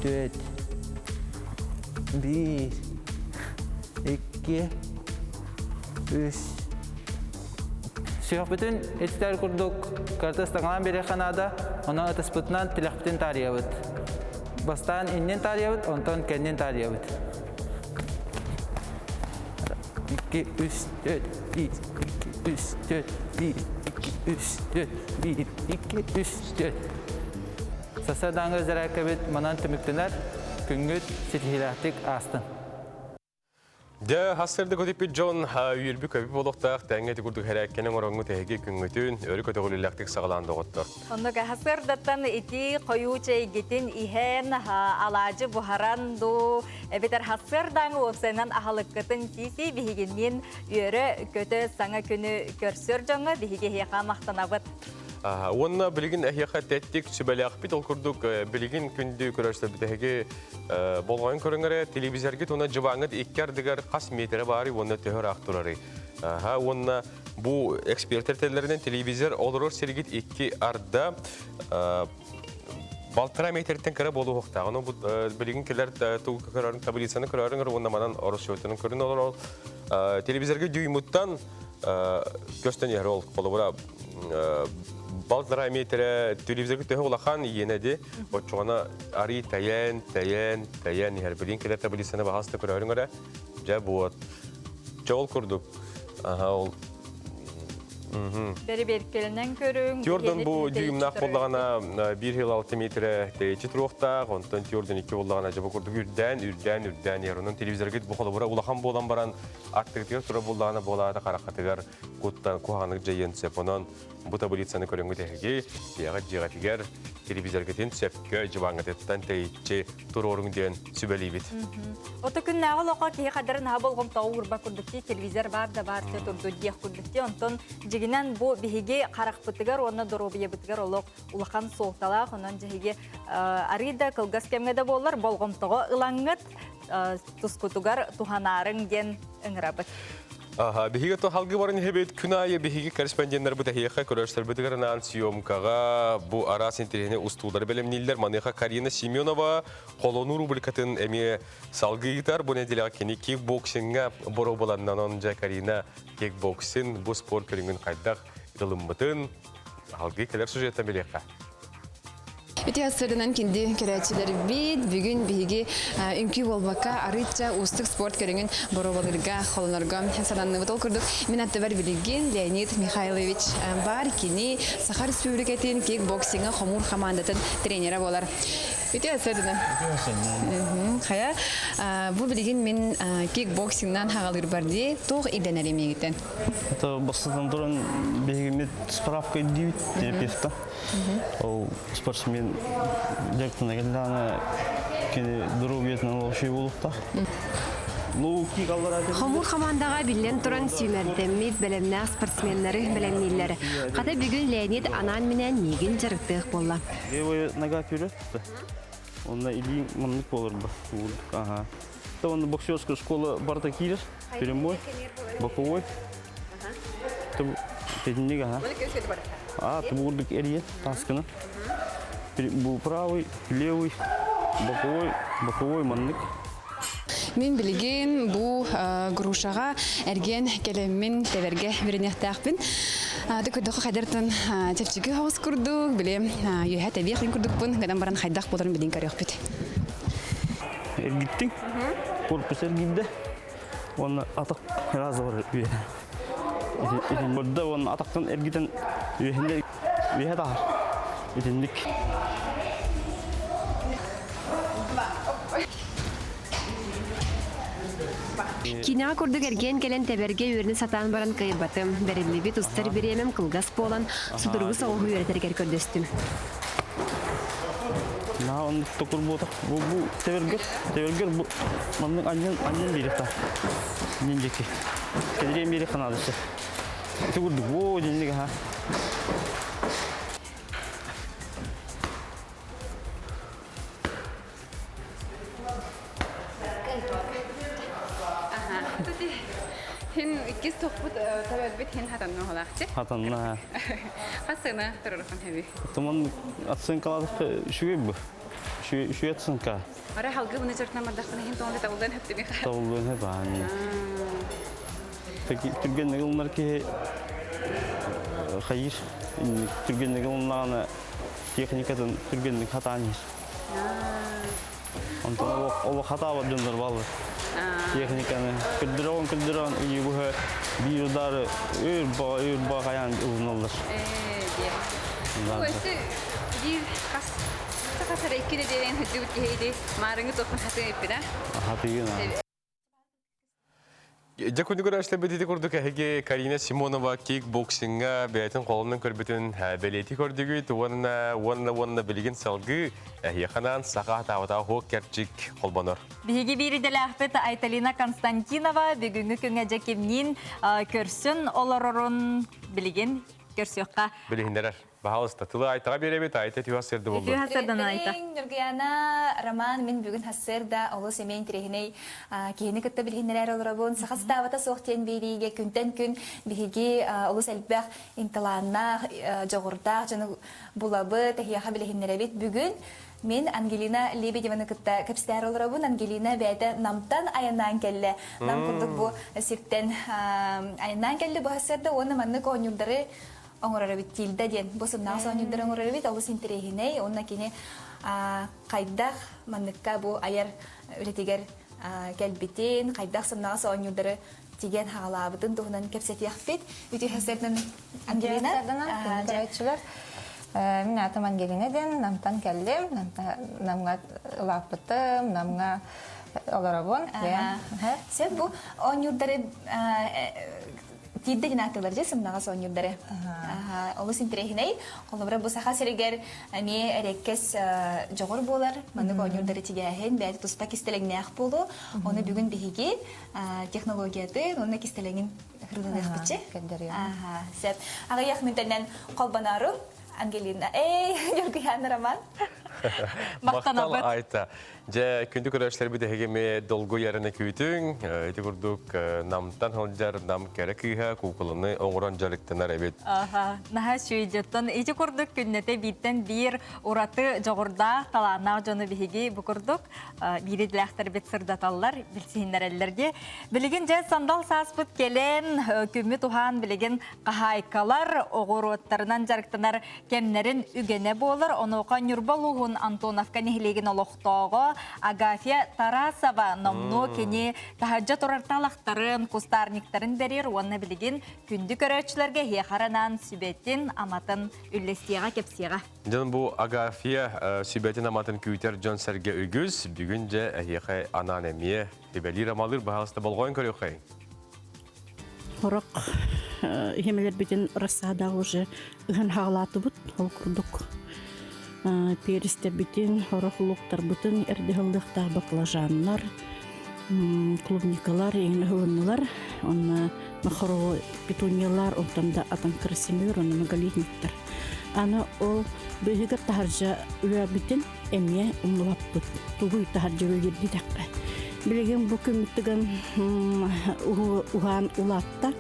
4. 1, 2, 3. Siyahbeten etler kurduk. Kartastağlan beri kanada, ona ötesputnan tilakbeten tariyabıt. Bastan innen tariyabıt, ondan kendin tariyabıt. 2, 3, 4, 1, 2, 3, 4, 1, 2, 3, 4, 1, 2, 3, 4. Sasadan gözler kabet manan tümüktener, küngüt sitihilahtik astın. De hasırda kötüpü John üyelbü köpü boluqtaq tәңгеті күрдік әрәккенің ораңғы тәйге күнгітін өрі көтіғылылақтық сағаланды ғоттыр. Онныға hasırdаттан ити қойучай гетін ихен алажы бұхаранду әбетер hasırдан олсайнан ахалыққытын тиси бігігінмен өрі көті саңа күні көрсір жоңы бігіге хеқа мақтанабыт. Онна білген әхеқа тәттік сүбәлі ақпет ол күрдік білген күнді көрерсі бітәге болғайын көріңірі телевизорге тона жываңыд еккердігер қас метрі бары онна төхір ақтырары. Онна бұл эксперттер тәлерінен телевизор олырыр сергет екі арда балтыра метрден кірі болу хоқта. Оны білген келер көрерін таблицаны көреріңір, онна манан орыс жөтінің көрін олар ол. Телевизорге дүймуттан көстен ері ол қолы бұра Балтыра метрі телевизорға төһі олақан енеді. Отчуғана ари тәйен, білген келер таблицаны бағасты көрерің өрі. Жа бұд. Жа ол күрдік. Бері-беркелінен көрің. Тиордан бұл дүйімнақ болдағана 1,6 метрі тәйечі тұруқтақ. Онтан тиордан 2 болдағана жабы күрдік үрдән. Ерінің телевизорға бұқылы бұра улақан болдан баран аттығытығыр тұра болдағана болады қарақатығар құғанық жайын сеп. Онан бұл таблицаны көріңгі тәйге жиға фигер телевизорға тен сөпкі жываңытыттан тәйетші тұр орың ден сүбәлей бет. Оты күн нағыл оқа кей қадырын болғым тауы ұрба күрдікте телевизор бар да бар тұрды дияқ күрдікте. Онтан жігінен бұл бігеге қарақ бұтығар, оны дұробия бұтығар олық ұлақан соқталақ. Онан жігеге арида қылғас кәмгеді болар, болғым тауы ұлаңғыт тұскутығар туханарың ден үңірабыт. Бихиге то халгы барын хебет күнайы бихиге корреспонденттер бұта хейқа көрөштер бұтығарынан съемкаға бұ арас интернетіне устулар белемнелер маныха Карина Семенова қолону рубрикатын әме салғы гитар бұны делеға кені кикбоксинға боро боланнан онжа Карина кикбоксин бұ спорт көріңін қайдақ ғылымбытын халгы келер сюжеттен белеқа. Өте асырынан кенде керәтчілер бейд, бүгін бейге үнкі болбаққа арытча ұстық спорт көріңін боровалырға, қолынырға сананны бұтол күрдік. Мен атты бар білген Леонид Михайлович бар кені Сахар Республикатын кикбоксинға қомур командатын тренері болар. Өте асырынан. Қая, бұл білген мен кикбоксингнан хағалыр барды, тоқ иденер емегеттен. Басыдан тұрын бейгімет справка дейбіт терапевта. Ол спортсмен жақтына келді, Здоровьетный вообще улукта. Хомур командаға билен туран сүймердеммит бәлемнәк спортсменнары бәлемнелері. Қата бүгін Леонид Анан менен неген жарықтық болла. Левая нога вперед. Он на или манник болар ба. Ага. То он боксерская школа Бартакирис, прямой, боковой. Техника, ага. А, ты будешь эрия, таскана. Был правый, левый, боковой манник. Мен билеген бу грушага эрген келемин теверге беренехтакпин. Декодо хадертан тепчиге хавс курдук, билем юха табиятын курдукпун, гадан баран хайдак боларын билин карыякпыт. Эргиттин. Корпус эргидде. Он атак разовар бие. Итин бодда он атактан эргитен юхенде бие тахар. Итинник. Кинаға күрдік әрген келен тәберге өріні сатан баран кайырбатым. Бәрілі бет ұстар беремем қылғас болан, судырғы сауғы өретергер көрдістім. На он токур болдық. Бұл тәбергер бұл манның аннен беректа. Нендекі. Кәдірен берек қанадысы. Төгірдік. О, денеге ха. Хин иккис тоқпут табарбит хин хатанны холақчы. Хатанна. Қасына тұрырхан хеби. Томан атсын қаладық шүйе бұл. Шүйе атсын қа. Ара халғы бұны жұртына мардақпына хин тоңды табылдан хөптімі қа. Табылдан хөп ағаны. Түргеннегі ұлынар ке қайыр. Түргеннегі ұлынағаны техникадан түргеннегі хатаныр. Онтан олы хата бар жондар балы. Техниканы күлдірон үйі бұғы бір ұдары өр бағаян ұлын олар. Өсі бір қасыр еккені дейін хүзді өткейді марыңы тоқын хаты өппі да? Хаты ген. Дякую көрәшлі бәдеті көрдік әйге Карина Симонова кикбоксинга бәйтін қолының көрбетін бәлеті көрдігі туғанына білген салғы әйеқанан сақа тавата хоқ кәрчік қолбаныр. Бігі беріделі әқпет Айталина Константинова бүгінгі күнге жәкемнен көрсін оларырын білген көрсіққа. Білгендерер. Бағалысты. Тылы айтаға беребет, айта түйасырды болды. Түйасырдан айта. Нұргияна Роман, мен бүгін хассырда олы семейін тірегіней кейіні күтті білгендерер олырабын. Сақастауата соқтен бериге күнтен күн бігі олы сәлбәқ инталанна жоғырдақ жаны бұлабы тәхияға білгендеребет. Бүгін мен Ангелина Лебедеваны күтті көпстәр олырабын. Ангелина бәйті намтан айынан кәлі. Нам күрдік бұл сирттен айынан кәлі бұл хассырда. Оны манны көңілдері оңырары бит тилді ден. Босым нағыз оңырдары оңырары бит, олыс интерегіней. Онна кені қайдақ манныққа бұл аяр үлетегер кәлбетен, қайдақ сым нағыз оңырдары теген хағалабыдың тұғынан кәпсетияқ бит. Үті хәстердің Ангелина? Мен атым Ангелина ден, намтан кәлдім, намға лапытым, намға оларабон. Сен бұл оңырдары Тидde dinatılır jesem naga soñurdare. Olus interehine, olubra bu saha seriger me erekkes jogor bolar, manda soñurdare tigahen, bäti tuspa kisteleng näq bolu. Onu bugün bihigi технологияты, onu kistelengin hırlıdıq bitçe. Sep. Aga yaxmintanen qalbanarım Angelina. Nurgiyana Роман. Мақтал айта. Жа күнді көрәшлер біді хегеме долгу ярына күйтің, әйті күрдік намтан хылжар, нам кәрі күйға, кукылыны оңыран жарықтанар әбет. Наға сүйджеттен, әйті күрдік күннеті биттен бір ураты жоғырда талана жоны бігеге бұ күрдік, бірі діләқтар бет сырдаталар, білсейіндер әлілерге. Білген жа сандал саспыт келен, күмі туған білген қағайкалар, оғыр оттарынан жарықтанар кемнерін үгене болыр, оны оқан юрбалуғын Антоновка нехлеген олықтауға, Агафья Тарасова номну кені тахаджа турарталақтарын, кустарниктарын берер, оны білген күнді көрәтшілерге хеқаранан сүбеттен аматын үллестияға кепсияға. Жан бұл Агафья сүбеттен аматын күйтер жон сәрге үгіз, бүгін жа әйеқай анан әмие, ебелер амалыр бағалысты болғойын көрі қай? Хорық хемелер бетін рассада уже үхін хағалаты бұд, ол күрдік. перистер битин, хорохлуктар бутын, эрдехылдыктар баклажаннар, клубникалар, еңнігілінлар, онна махарово петуниялар, онтанда атан красимер, онна магалитниктар. Ана ол бүйігір тахаржа үйабітін әмия ұмылаппыт. Туғый тахаржа үйерді таққа. Білеген бұл көміттіген ұған ұлатта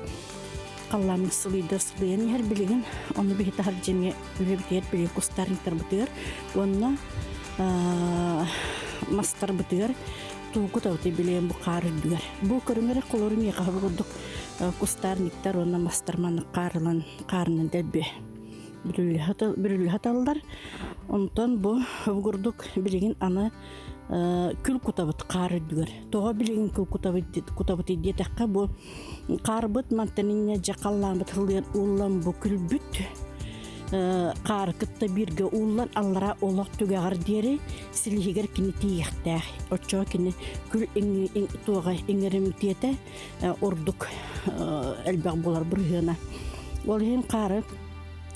қалламын сылыйдар сылыяны әр білеген оны бүйі тахаржа үйебітер білген құстарыңтар бұтығыр. Онна мастар бұтығыр. Туғыт ауты білеген бұл қары дүгір. Бұл көріңері қолырын еқағы бұдық құстарыңтар онна мастарманы қарынан дәбе. Бірілі хаталдар. Онтан бұл ұғырдық білеген ана күл құтабыт қары дүгір. Тоға білеген күл құтабыт еді таққа бұл қарбыт мантаныңа жақалламыт ғылыян ұллан бұл күл бүт. Қары күтті бірге ұллан аллара олақ түгағыр дері сілігер кені тейіқтәғ. Отчоға кені күл тоға еңерім теті ордық әлбәқ болар бұрғына. Ол ең қары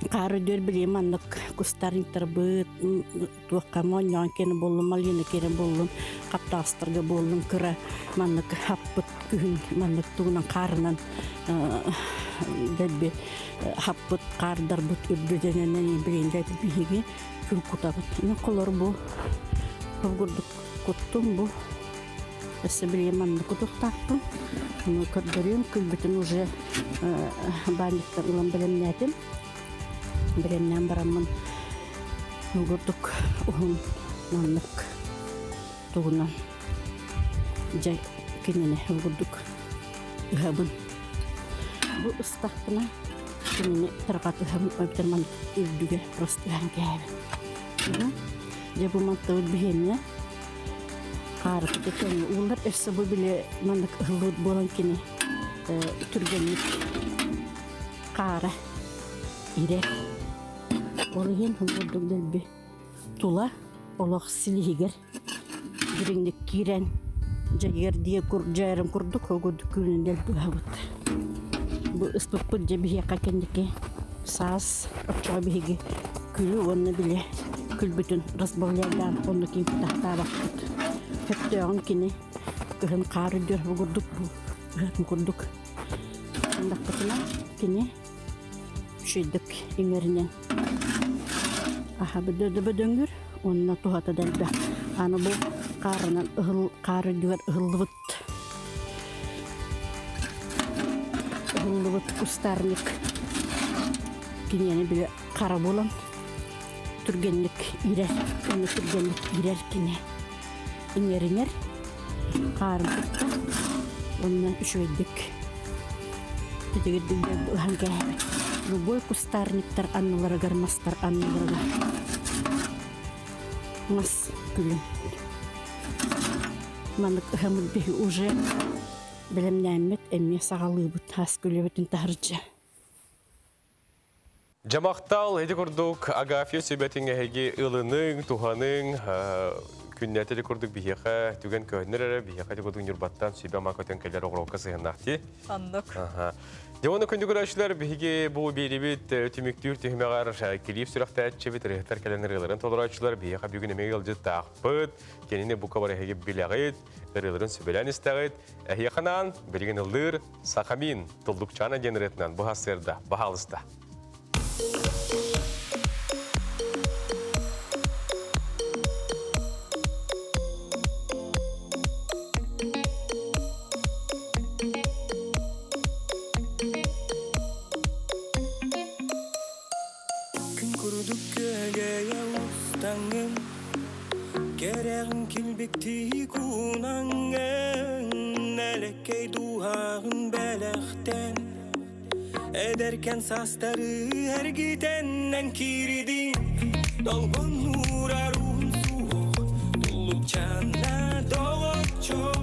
дөр білем анық күстарыңтар бұд, туаққа моньян кені болым, малина кені болым, қаптастырға болым, күрі манық хаппыт күхін, манық туғынан қарынан дәбі хаппыт қардар бұд үрбедененен білен дәбі бейге күл құтабыт. Мен қолар бұл, көпгірдік құттым бұл, әсі білем анық құтық тақпым. Көрдірем, күл бүтін уже баниқтар ұлан білемнәдім. Білемнен барамын ұғырдық ұғын манық тұғынан жай кенене ұғырдық ұғабын. Бұл ұстақтына кенене тұрғат ұғабын өптер манық үрдіге просто ұған кәйбін. Жай бұл манықта өтбігенне қарып кетені ұлар өсі бұл біле манық ұғылуыд болан кене түргенлік қара ире. Олығын ұлғырдық дәлбі тұла олақ сілігер біріңдік керен жайыр дие жайырым күрдік оғырдық күлін дәлбі ғабыт. Бұл ұспықпыт жабіге қакендіке саас ұпчаға бейге күлі оны біле күл бүтін расбағылардан оны кейін құтақта бақпыт. Хөпті оғын кені күхін қары дөр оғырдық ғатын күрдік. Сандақ бұтына кені шүйдік еңерінен. Аха бөдөңгір, онына туғата дәлбі. Аны бұл қарынан қары дүгер ұғылыбыт. Ұғылыбыт ұстарынық. Кенені білі қара болан. Түргенлік ирер. Оны түргенлік ирер кене. Еңер. Қарын тұтта. Онына үшөйдік. Түтігірдігер ұған кәйбі. Любой кустарниктар аннылары гармастар аннылары. Мас күлін. Манық ұхамыд бейі уже білімнәмет әме сағалы бұд хас күлі бүтін тағырча. Жамақтал, әді күрдік Агафия сөйбәтіңе әге ұлының, туғаның, күннәтелі күрдік бейеқа түген көнір әрі, бейеқа түгілдің нүрбаттан сөйбә мақөтен кәлер оғырауқа сығыннақты. Аннық. Девоны күнді көрәшілер бігі бұл бейребет түміктүр түхімеғар келіп сүріқті әтчебет рейхтар кәлінірғыларын толырачылар бейеқа бүгін емеге ұлжы тақпыт, кеніне бұқа бар әйге біләғыт, ұрыларын сөбелән істәғыт, әйеқанан білген ұлдыр сақамин тұлдықчана денретінен бұғасырда, бағалыста. Kerağın kilbekti kunangen Elekey duağın belekten Ederken sastarı her gidenden kiridin Dolgun uğrarun soğuk Dulluk çana doğuk çok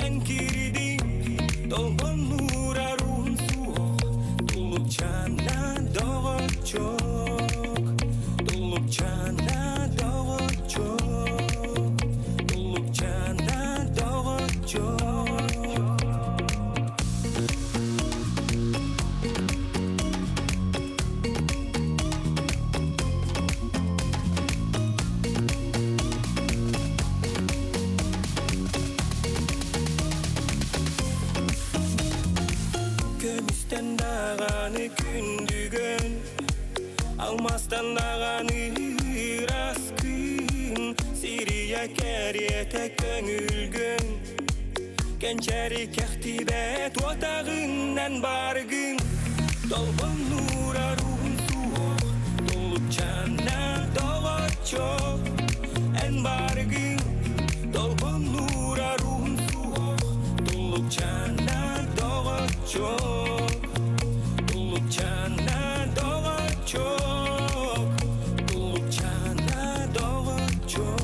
En kiridin Dolgun uğrarun soğuk Dulluk çana doğuk çok Dulluk çana doğuk çok Yaşanı kündügün Almastan dağanı raskın Siriye keriyete köngülgün Gençeri kehtibet Otağından bargın Dolgun nura ruhun soğuk Dolup cana doğa çok En bargın Dolgun nura ruhun soğuk Dolup cana doğa çok Dolup cana doğa çok Dolup cana doğa çok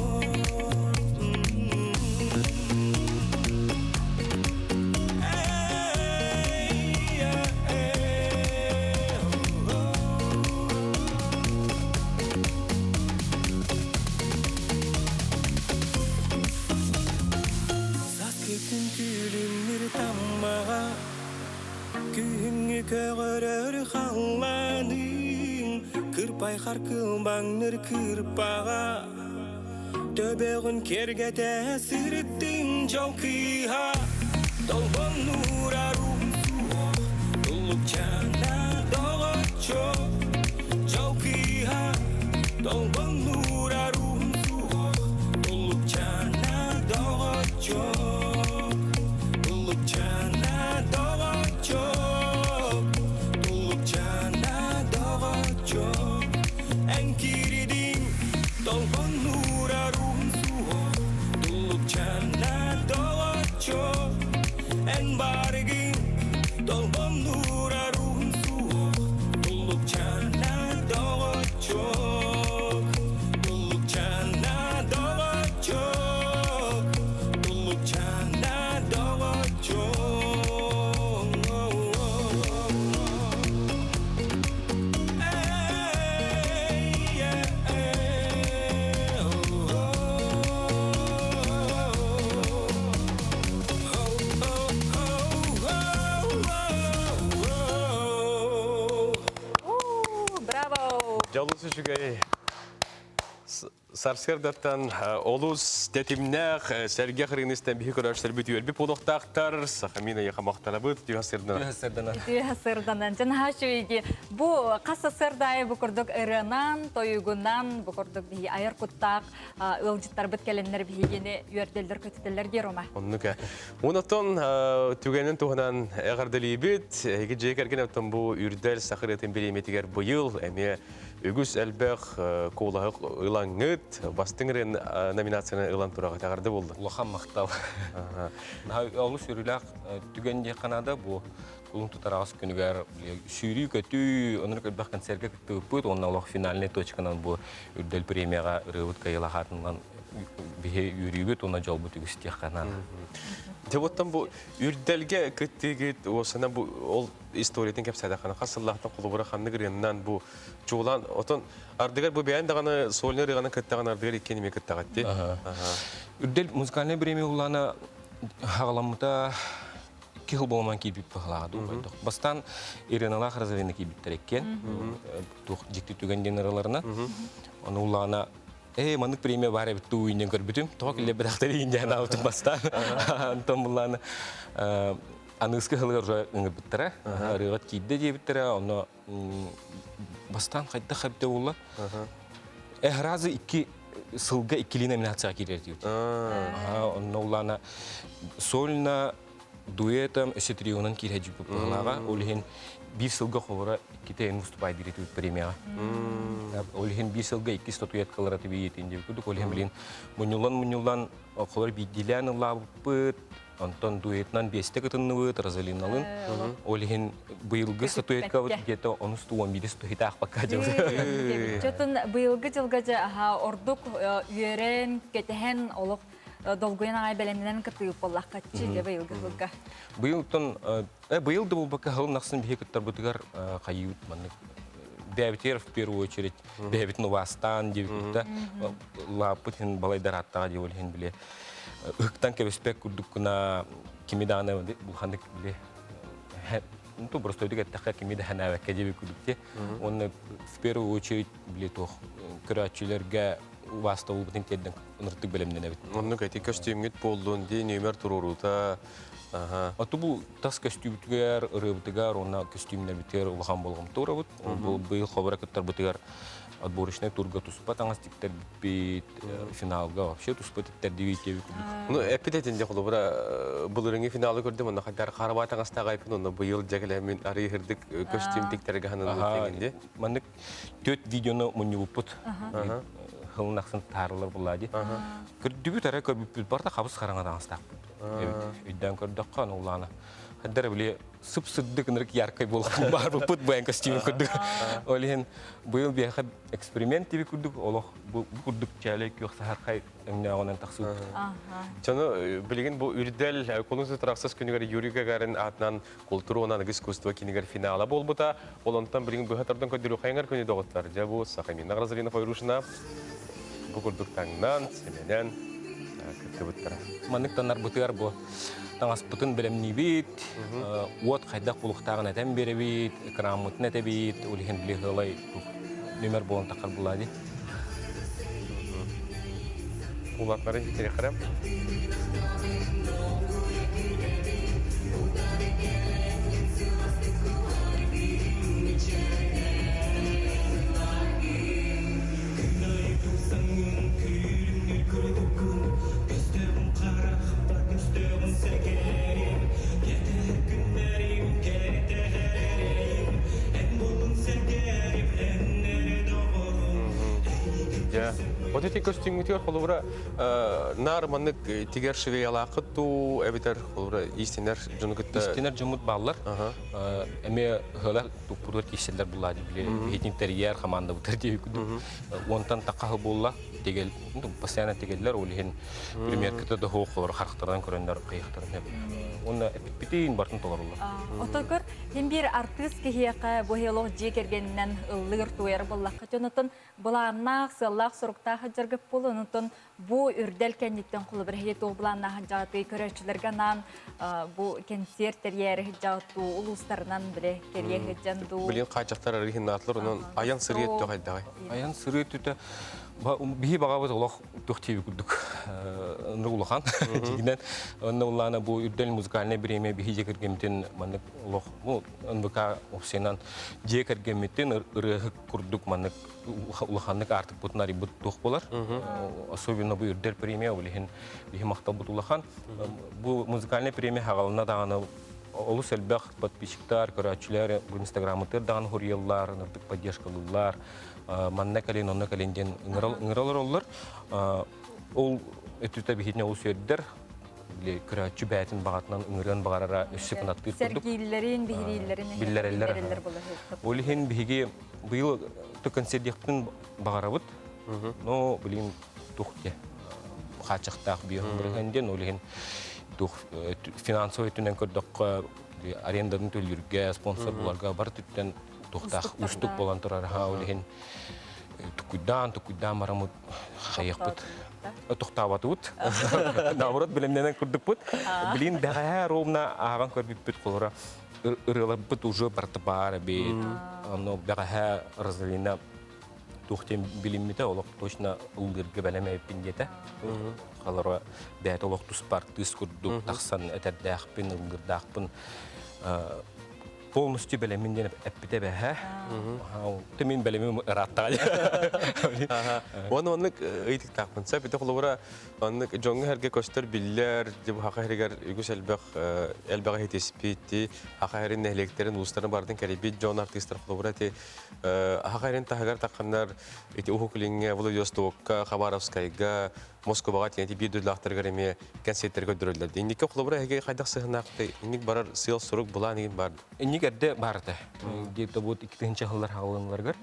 Körür hallanın Kırpay harkılbanır kırpağa Töbeğin kergete sırıttın çalkıha Dolgun nura ruhun soğuk Dolup cana doğa çok Çalkıha Dolgun nura ruhun soğuk Dolup cana doğa çok Dolup cana doğa çok Dolgun nura ruhun soğuk Dolup cana doğa çok En bargın Dolgun nura ruhun soğuk Dolup cana doğa çok Dolup cana doğa çok Dolup cana doğa çok Жалысы жүгей. Сарсердаттан олус детимнәк сәрге қырыныстан бейі көрәштер бүті өлбіп олықтақтар. Сақамина еқа мақтана бұд, дүйхасырданан. Дүйхасырданан. Жана шуеге, бұ қасы сырдай бұқырдық ырынан, тойығынан бұқырдық бейі айыр құттақ, ылжыттар бұт кәленлер бейгені үйерделдер көтітелер дер ома. Оннука. Онықтан түгенін туғынан әғардылы бет, егі жекерген өттен бұ үрдәл сақыретін береметігер бұйыл, әме үгіс әлбәқ қолағы ұлаңыт, бастыңырын номинацияны ұлан тұраға тағарды болды. Улахан мақтал. Олы сүріләқ түгенде қанада бұл ұлын тұтарағыз күнігер сүйрі көті, оныр көлбәқ концертке күтті өппөт, онын олық финальный точканан бұл үрдел премияға рывыт қайылағатынлан бейе үрігіт, онына жол бұт үгіс тек қанан. Девоттан бұл үрделге күттігіт, осына бұл ол историятын кәп сәдақаны қасыллақтан құлыбыра қанны кіреннен бұл жоғылан, отын ардығар бұл бәйін дағаны солынер ғаны күттіған ардығар еккенеме күттіғатты. Үрдел музыкальный премия ұланы ғаламыта кеғыл болман кейбіп бұғылағады. Бастан Иринала Харазарина кейбіттер еккен, жекті түгенден ұраларына. Оны ұланы мандык премия бар битти уйнен көрбүтүм. Ток эле бирактар инден аутып бастан. Антон буланы аныскы хылыр ыңгыттыра. Рыгат кийде дебиттера, оны бастан кайда хабде болла. Разы 2 сылга 2 номинацияга кирер дейт. Оны улана сольна дуэтом эсетрионан кирежи популага. Олхен 1 сылга ховора китен выступай дирет премияга. Олхен 1 сылга 2 статуэткалар атыбиет инде күдүк. Олхен билен мунюлан холор бидилен лабыт. Антон дуэтнан 5 кытынны Розалиналын. Олхен быйылгы статуэтка где-то 11 статуэтак пока жылды. Чотун быйылгы жылгача ордук үйрен кетен олук долгойн ай белемнен кытып боллак катчы деп быйылгы жылга. Быйылды бул бака хыл наксын бихектар бутыгар кайыт манны. Бәбитер в первую очередь, бәбит Новостан девитта, лапытын балайдар аттага деп олхен биле. Ыктан кебеспек курдукуна кимиданы булхандык биле. Ну просто дигет такка кимида ханава кедеби курдукте. Он в первую очередь биле тох крачилерге вастау бутын тедден ныртык белемнен бит. Онны кайты костюмгет болдун ди нөмер турурута Аты бұл тас костюмтігер, ұрыбытығар, ona костюмнер бітер ұлған болғым тұра бұд. Бұл қобыра көттер бұтығар отборочный турга туспа таңыз тіктер бейт финалға вообще туспа тіктер девейтеви күдік. Ну, әппететінде қолы бұл үріңе финалы көрдім, оны қайдар қарыба таңыстағы айпын, оны бұйыл жәгілемін арый ғырдық костюм тіктерге ғанын өтегенде. Мәндік төт видеоны мұны бұппыт. Хылын ақсын тарылар бұлады. Көрдігі тәрі көрбіппіт барда қабыз қараңа таңыстақ бұд. Үйден көрдіққа оны ұланы. Қаддар біле сұп-сұддық нұрық яркай болған бар бұппыт бұян костюмі көрдік. Олеген бұйыл бияқад эксперимент тебе көрдік. Олық бұл көрдік жәлі көк сағатқай өңіне ағынан тақсы өтті. Чаны білеген бұл үрдәл қолыңызы тұрақсыз күнігер Юрий Гагарин атынан культура онан искусство кинігер финала бол бұта. Олантан білеген бұғатардан көдіру қайыңар көне доғыттар. Жабу Сақамин Нағразалина Файрушына бұл көрдік таңнан, семенен күтті бұттыра. Манық танар бұтығар бұл. Таңас бұтын білімні бейт, от қайдақ бұлықтағын әтен бері бейт, экран мұтын әте бейт, олеген біле ғылай нөмір болын тақар бұлады. Улатларын жетері қарам. Вот эти костюмы тигер холура нар маннык тигер шевей алақытту эбитер холура истинер жунукытта истинер жумут баллар эме хыла тупурдор киселдер булады биле хетинтерьер команда бутер деп күдү онтан такахы болла тегел постоянно тегеллер олихин пример кыта да хокор характардан көрөндөр кыйыктарын оны эпипитин бартын толорулар отокор hem bir artist кихияка бохелох жекергеннен ыллыр туер боллакка жонотон булааннак сыллак сурукта хаджаргып болунутун бу үрдел кенниктен кулу бир хет обланна хаджаты көрөчүлөргө нан бу концерттер жаату улустарынан биле керие хеджанду билен качактар арыхин атлар онун аян сырыет төгайдагай аян сырыет үтө бихи багабыз олох тохтеби күдүк нурулхан дигинен оннолана бу үрдел музыкальный бреме бихи жекергемтен мандык олох бу НВК опсенан жекергемтен ырыхык курдук мандык улаханнык артык бутнари бут тох болар особенно бу үрдел премия улехин бихи мактал бутулахан бу музыкальный премия хагалына даганы олус элбах подписчиктар көрөчүлөр бу инстаграмытыр даган хурьеллар нырдык поддержкалылар манна кален онна календен ыңыралар олар ол өтүтө бихитне ол сөйдер биле көрөчү бәтин багатынан ыңыран багарара өссү кынаттыр курдук сергейлерин бихирилерин биллерелер олихин биги быйыл туконцерттин багарабыт но билин тухте хачактак биогенден олихин тух финансовый түнен көрдөк арендадан төлүргө спонсор буларга бар түттен тухтах устук болан турар ха олихин tukkudan maramut xayıqpıt. Tuxtavatut. Namurat bilimden kurdukput. Bilin daha rovna ağan körbippit kolora. Irılappıt ucu bartıbar bit. Ano daha razalina tuxtem bilimite olaq точно ulgirge beleme pindete. Xalara bät olaq tuspart tüs kurduk taxsan eterdaqpin ulgirdaqpin. Полностью белеминден эппите бэхэ. Тэмин белемим раттаали. Оннык ыйтык тақпынса, бите қолуыра оннык жоңғы әрге көстер биллер, деп хақа әргер үгіс әлбәға хетеспейті, хақа әрін нәхлектерін ұлыстарын бардың кәребет жон артистер қолуыра те хақа әрін тағығар таққандар Ухуклинге, Владивостокқа, Хабаровскайға, Москваға тегенде бір дөрлақтар кәреме концерттерге дүрілдерді. Иннекке қолуыра әге қайдақ сығынақты, иннек барар сыйл сұрук бұла неген барды? Иннек әрді барды. Где-то вот 2-ші жылдар хағылынларғар.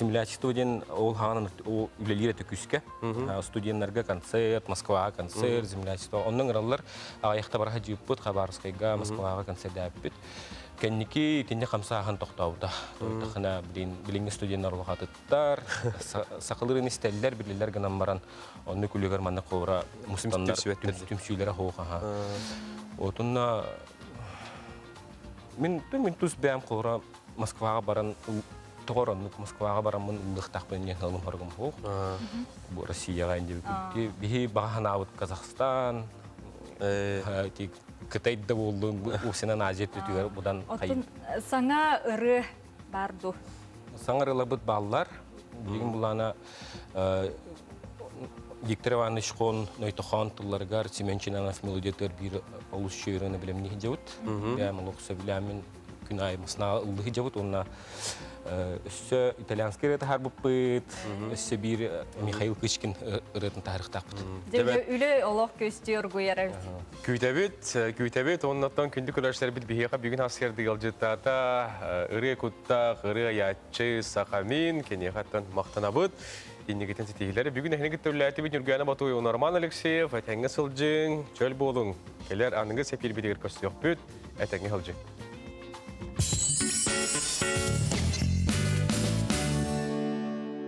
Землячество ден ол хағанын үлелері төкүске. Студентлерге концерт, Москваға концерт, землячество. Онның ұралар аяқта барға жүйіп бұд, Хабаровскайға, Москваға концерт әп бұд. Кәннеке тенде қамсағын тоқтауды. Тоқтақына біліңгі студенттер олғатыттар, сақылырын істәлілер, білілер ғынан баран, оны күлігер манна қолыра мұстандар түмсүйлері қоға. Отынна, мен түс бәм қолыра Москваға баран, тоғыранлық Москваға баран мұн ұлықтақпен ең ғалым барғым қоқ. Бұл Россияға әндебі күтті. Бейі бағахан ауыт Казахстан, Кытайда болдың, усынан ажет өтігер бұдан Оттон саңа ыры барду. Саңарыла бұд баллар, деген бұлана Виктор Иванович Хон, Нойтохан, Тулларгар, Семенчинанов, Мелодетер, бір олыс шөйрені білем неге жауыт. Бәмі лоқса білемін күн аймысына ұлығы жауыт. Онына үсі итальянский реті har бұппыт, үсі бір Михаил Кычкин ретін тарихтақ бұд. Деге үлі олық көстер көйері. Күйтәбет, оннаттан күнді күрәштер біт бігеға бүгін асерді ғалжеттата, ұры күттақ, ұры аятчы, сақамин, кене қаттан мақтана бұд. Иннегетен сетегілері бүгін әхінегі тәуләті бет нүргәні батуы Норман Алексеев, әтәңі сылжың, чөл болың. Келер аныңғы сәпел бедегер көстіғ бүт, әтәңі ғалжың.